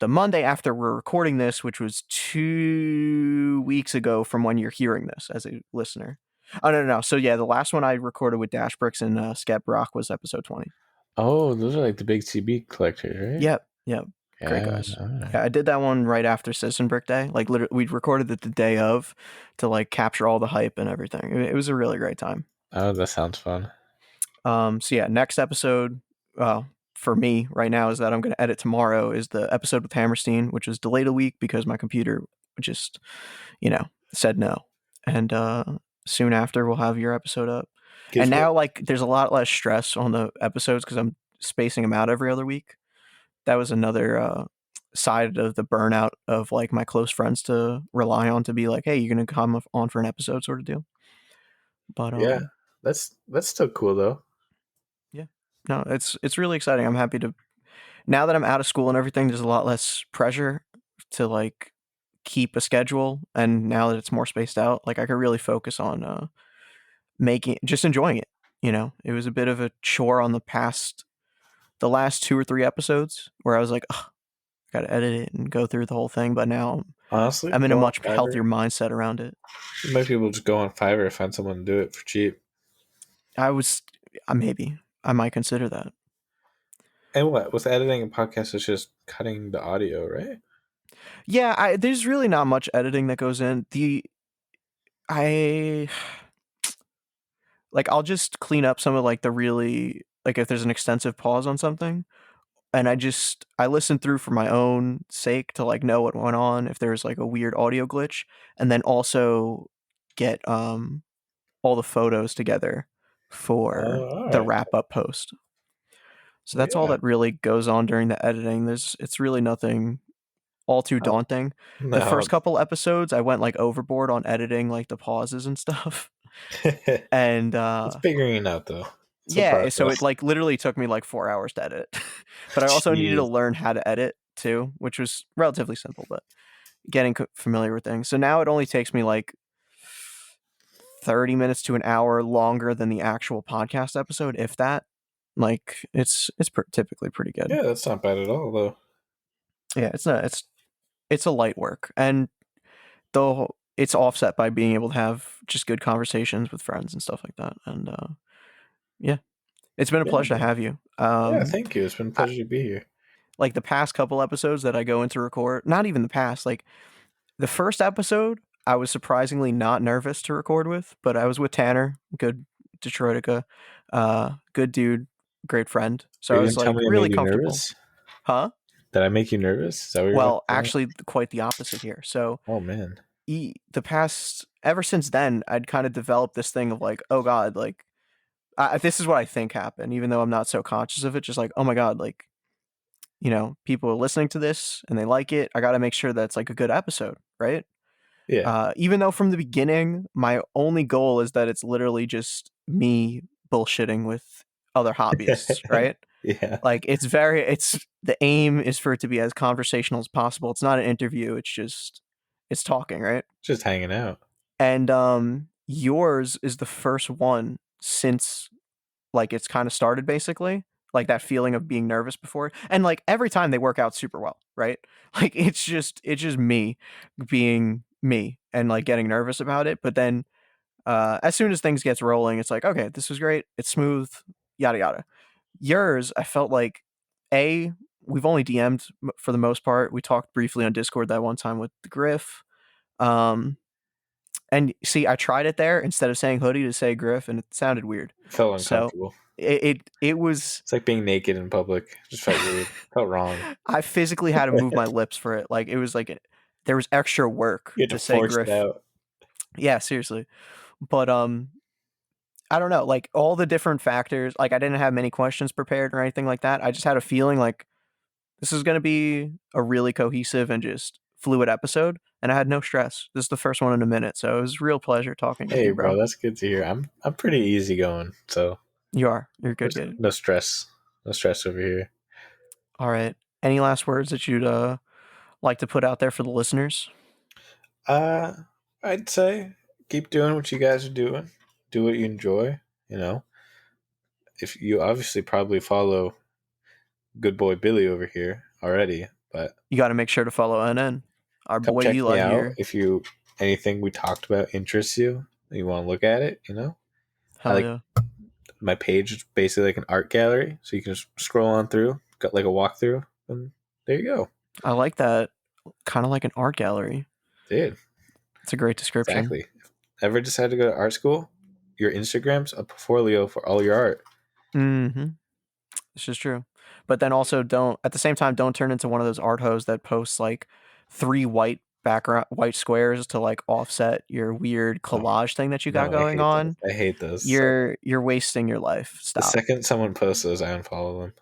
the Monday after we're recording this, which was 2 weeks ago from when you're hearing this as a listener. Oh, no. So, yeah, the last one I recorded with Dash Bricks and Scat Brock was episode 20. Oh, those are like the big CB collectors, right? Yep. Great Yeah. guys. All right. Yeah, I did that one right after Citizen Brick Day. Like, literally, we recorded it the day of to, like, capture all the hype and everything. It was a really great time. Oh, that sounds fun. So, yeah, next episode, for me right now is that I'm going to edit tomorrow is the episode with Hammerstein, which was delayed a week because my computer just, said no. And soon after, we'll have your episode up. Guess And what? now, like, there's a lot less stress on the episodes because I'm spacing them out every other week. That was another side of the burnout of, like, my close friends to rely on to be like, hey, you're going to come on for an episode sort of deal. But Yeah, that's still cool though. yeah, no, it's really exciting. I'm happy to, now that I'm out of school and everything, there's a lot less pressure to, like, keep a schedule. And now that it's more spaced out, like, I could really focus on just enjoying it. It was a bit of a chore on the last 2 or 3 episodes where I was like, ugh, I gotta edit it and go through the whole thing. But now Honestly, I'm in a go on much Fiverr. healthier mindset around it. You might be able to just go on Fiverr and find someone to do it for cheap. Maybe I might consider that. And what with editing a podcast, it's just cutting the audio, right? Yeah, there's really not much editing that goes in. I'll just clean up some of, like, the really, like, if there's an extensive pause on something, and I listen through for my own sake to, like, know what went on, if there's, like, a weird audio glitch, and then also get all the photos together for All the right. wrap up post. So that's all Yeah. that really goes on during the editing. It's really nothing all too daunting. The No. first couple episodes, I went, like, overboard on editing, like, the pauses and stuff. And It's figuring it out though. It's a yeah, so process. it, like, literally took me like 4 hours to edit. But I also needed to Jeez. learn how to edit too, which was relatively simple, but getting familiar with things. So now it only takes me like 30 minutes to an hour longer than the actual podcast episode, if that. Like, it's typically pretty good. Yeah, that's not bad at all though. Yeah, it's a light work, and though it's offset by being able to have just good conversations with friends and stuff like that. And yeah, it's been a Yeah, pleasure to man. have you. Yeah, thank you. It's been a I, pleasure to be here. like, the past couple episodes that I go into record, not even the past, like, the first episode, I was surprisingly not nervous to record with, but I was with Tanner, good Detroitica, good dude, great friend. So Are I you was, gonna tell like, me I really made you comfortable. nervous? Huh? Did I make you nervous? Is that what you're about Well, to say? actually, quite the opposite here. So Oh man. ever since then, I'd kind of developed this thing of, like, oh God, like, this is what I think happened, even though I'm not so conscious of it. Just like, oh my God, like, people are listening to this and they like it. I got to make sure that's, like, a good episode, right? Yeah. Even though from the beginning, my only goal is that it's literally just me bullshitting with other hobbyists, right? Yeah. Like, the aim is for it to be as conversational as possible. It's not an interview. It's talking, right? Just hanging out. And yours is the first one since, like, it's kind of started, basically, like, that feeling of being nervous before. And, like, every time they work out super well, right? Like, it's just me being me and, like, getting nervous about it. But then as soon as things gets rolling, it's like, okay, this was great, it's smooth, yada yada. Yours, I felt like, we've only DM'd for the most part. We talked briefly on Discord that one time with the Griff. And see, I tried it there instead of saying hoodie to say Griff, and it sounded weird. Felt So uncomfortable. it was. It's like being naked in public. Just felt weird. Felt wrong. I physically had to move my lips for it. Like, it was like there was extra work You had to to say force it Griff. out. Yeah, seriously. But I don't know, like, all the different factors. Like, I didn't have many questions prepared or anything like that. I just had a feeling like this is going to be a really cohesive and just fluid episode, and I had no stress. This is the first one in a minute, so it was a real pleasure talking with Hey, you, bro, bro. that's good to hear. I'm pretty easygoing, so You're good, there's good. no stress. No stress over here. All right. Any last words that you'd like to put out there for the listeners? I'd say keep doing what you guys are doing. Do what you enjoy. You know, if you obviously probably follow good boy Billy over here already, But You got to make sure to follow NN. Our come boy check me Eli out here. if anything we talked about interests you and you want to look at it. I Hell like yeah. my page is basically like an art gallery, so you can just scroll on through. Got like a walkthrough, and there you go, I like that. Kind of like an art gallery. dude. It's a great description. Exactly. Ever decide to go to art school? Your Instagram's a portfolio for all your art. Mm-hmm. This is true. But then also at the same time, don't turn into one of those art hoes that posts like 3 white squares to like offset your weird Oh, collage thing that you got no, I going hate those. on. I hate those. You're wasting your life. The Stop. second someone posts those, I unfollow them.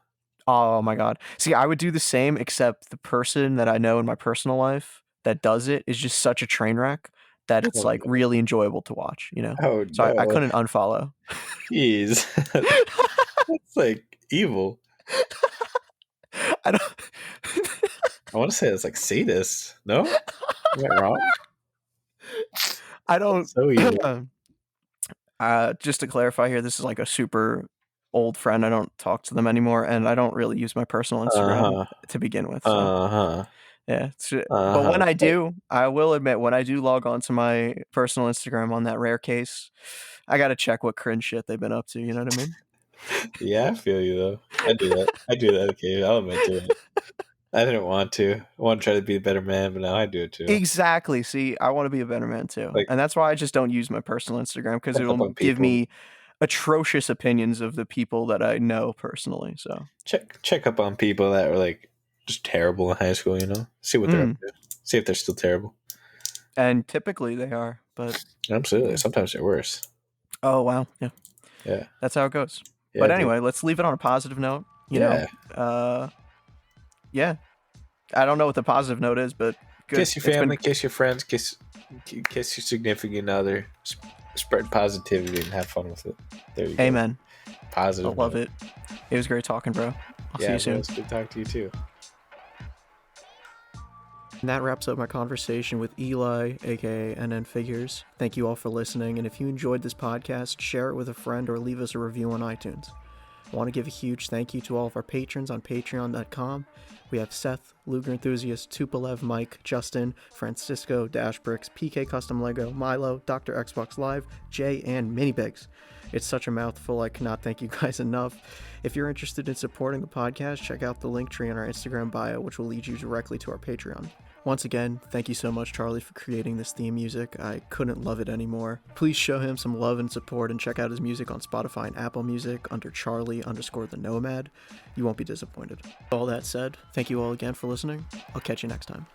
Oh my god. See, I would do the same, except the person that I know in my personal life that does it is just such a train wreck that it's Oh like no! really enjoyable to watch, Oh So I no! couldn't unfollow. Jeez, that's like evil. I don't I want to say it's like sadist. No, am I wrong? I That's don't so evil. just to clarify here, this is like a super old friend. I don't talk to them anymore, and I don't really use my personal Uh Instagram huh. to begin with. So Uh huh. yeah, Uh but when huh. I do, I will admit when I do log on to my personal Instagram on that rare case, I gotta check what cringe shit they've been up to. You know what I mean? Yeah, I feel you though. I do that. I do that occasionally. I'll admit to it. I didn't want to. I want to try to be a better man, but now I do it too. Exactly. See, I want to be a better man too, Like and that's why I just don't use my personal Instagram because check up it'll on give people. me atrocious opinions of the people that I know personally. So, Check up on people that were like just terrible in high school. See what they're up to. See if they're still terrible. and typically they are, but Absolutely. yeah. Sometimes they're worse. Oh wow, yeah. Yeah. That's how it goes. Yeah, But dude. anyway, let's leave it on a positive note. Yeah. Yeah. I don't know what the positive note is, but good. Kiss your It's been family, kiss your friends, kiss your significant other. Spread positivity and have fun with it. There you go. amen. I Positive love note. it. It was great talking, bro. I'll see Yeah, you bro. soon. It's good talking to you too. And that wraps up my conversation with Eli, a.k.a. NNfigures. Thank you all for listening, and if you enjoyed this podcast, share it with a friend or leave us a review on iTunes. I want to give a huge thank you to all of our patrons on patreon.com. We have Seth, Luger Enthusiast, Tupolev, Mike, Justin, Francisco, Dashbricks, PK Custom Lego, Milo, Dr. Xbox Live, Jay, and Minibigs. It's such a mouthful, I cannot thank you guys enough. If you're interested in supporting the podcast, check out the link tree in our Instagram bio, which will lead you directly to our Patreon. Once again, thank you so much, Charlie, for creating this theme music. I couldn't love it anymore. Please show him some love and support and check out his music on Spotify and Apple Music under Charlie_the Nomad. You won't be disappointed. All that said, thank you all again for listening. I'll catch you next time.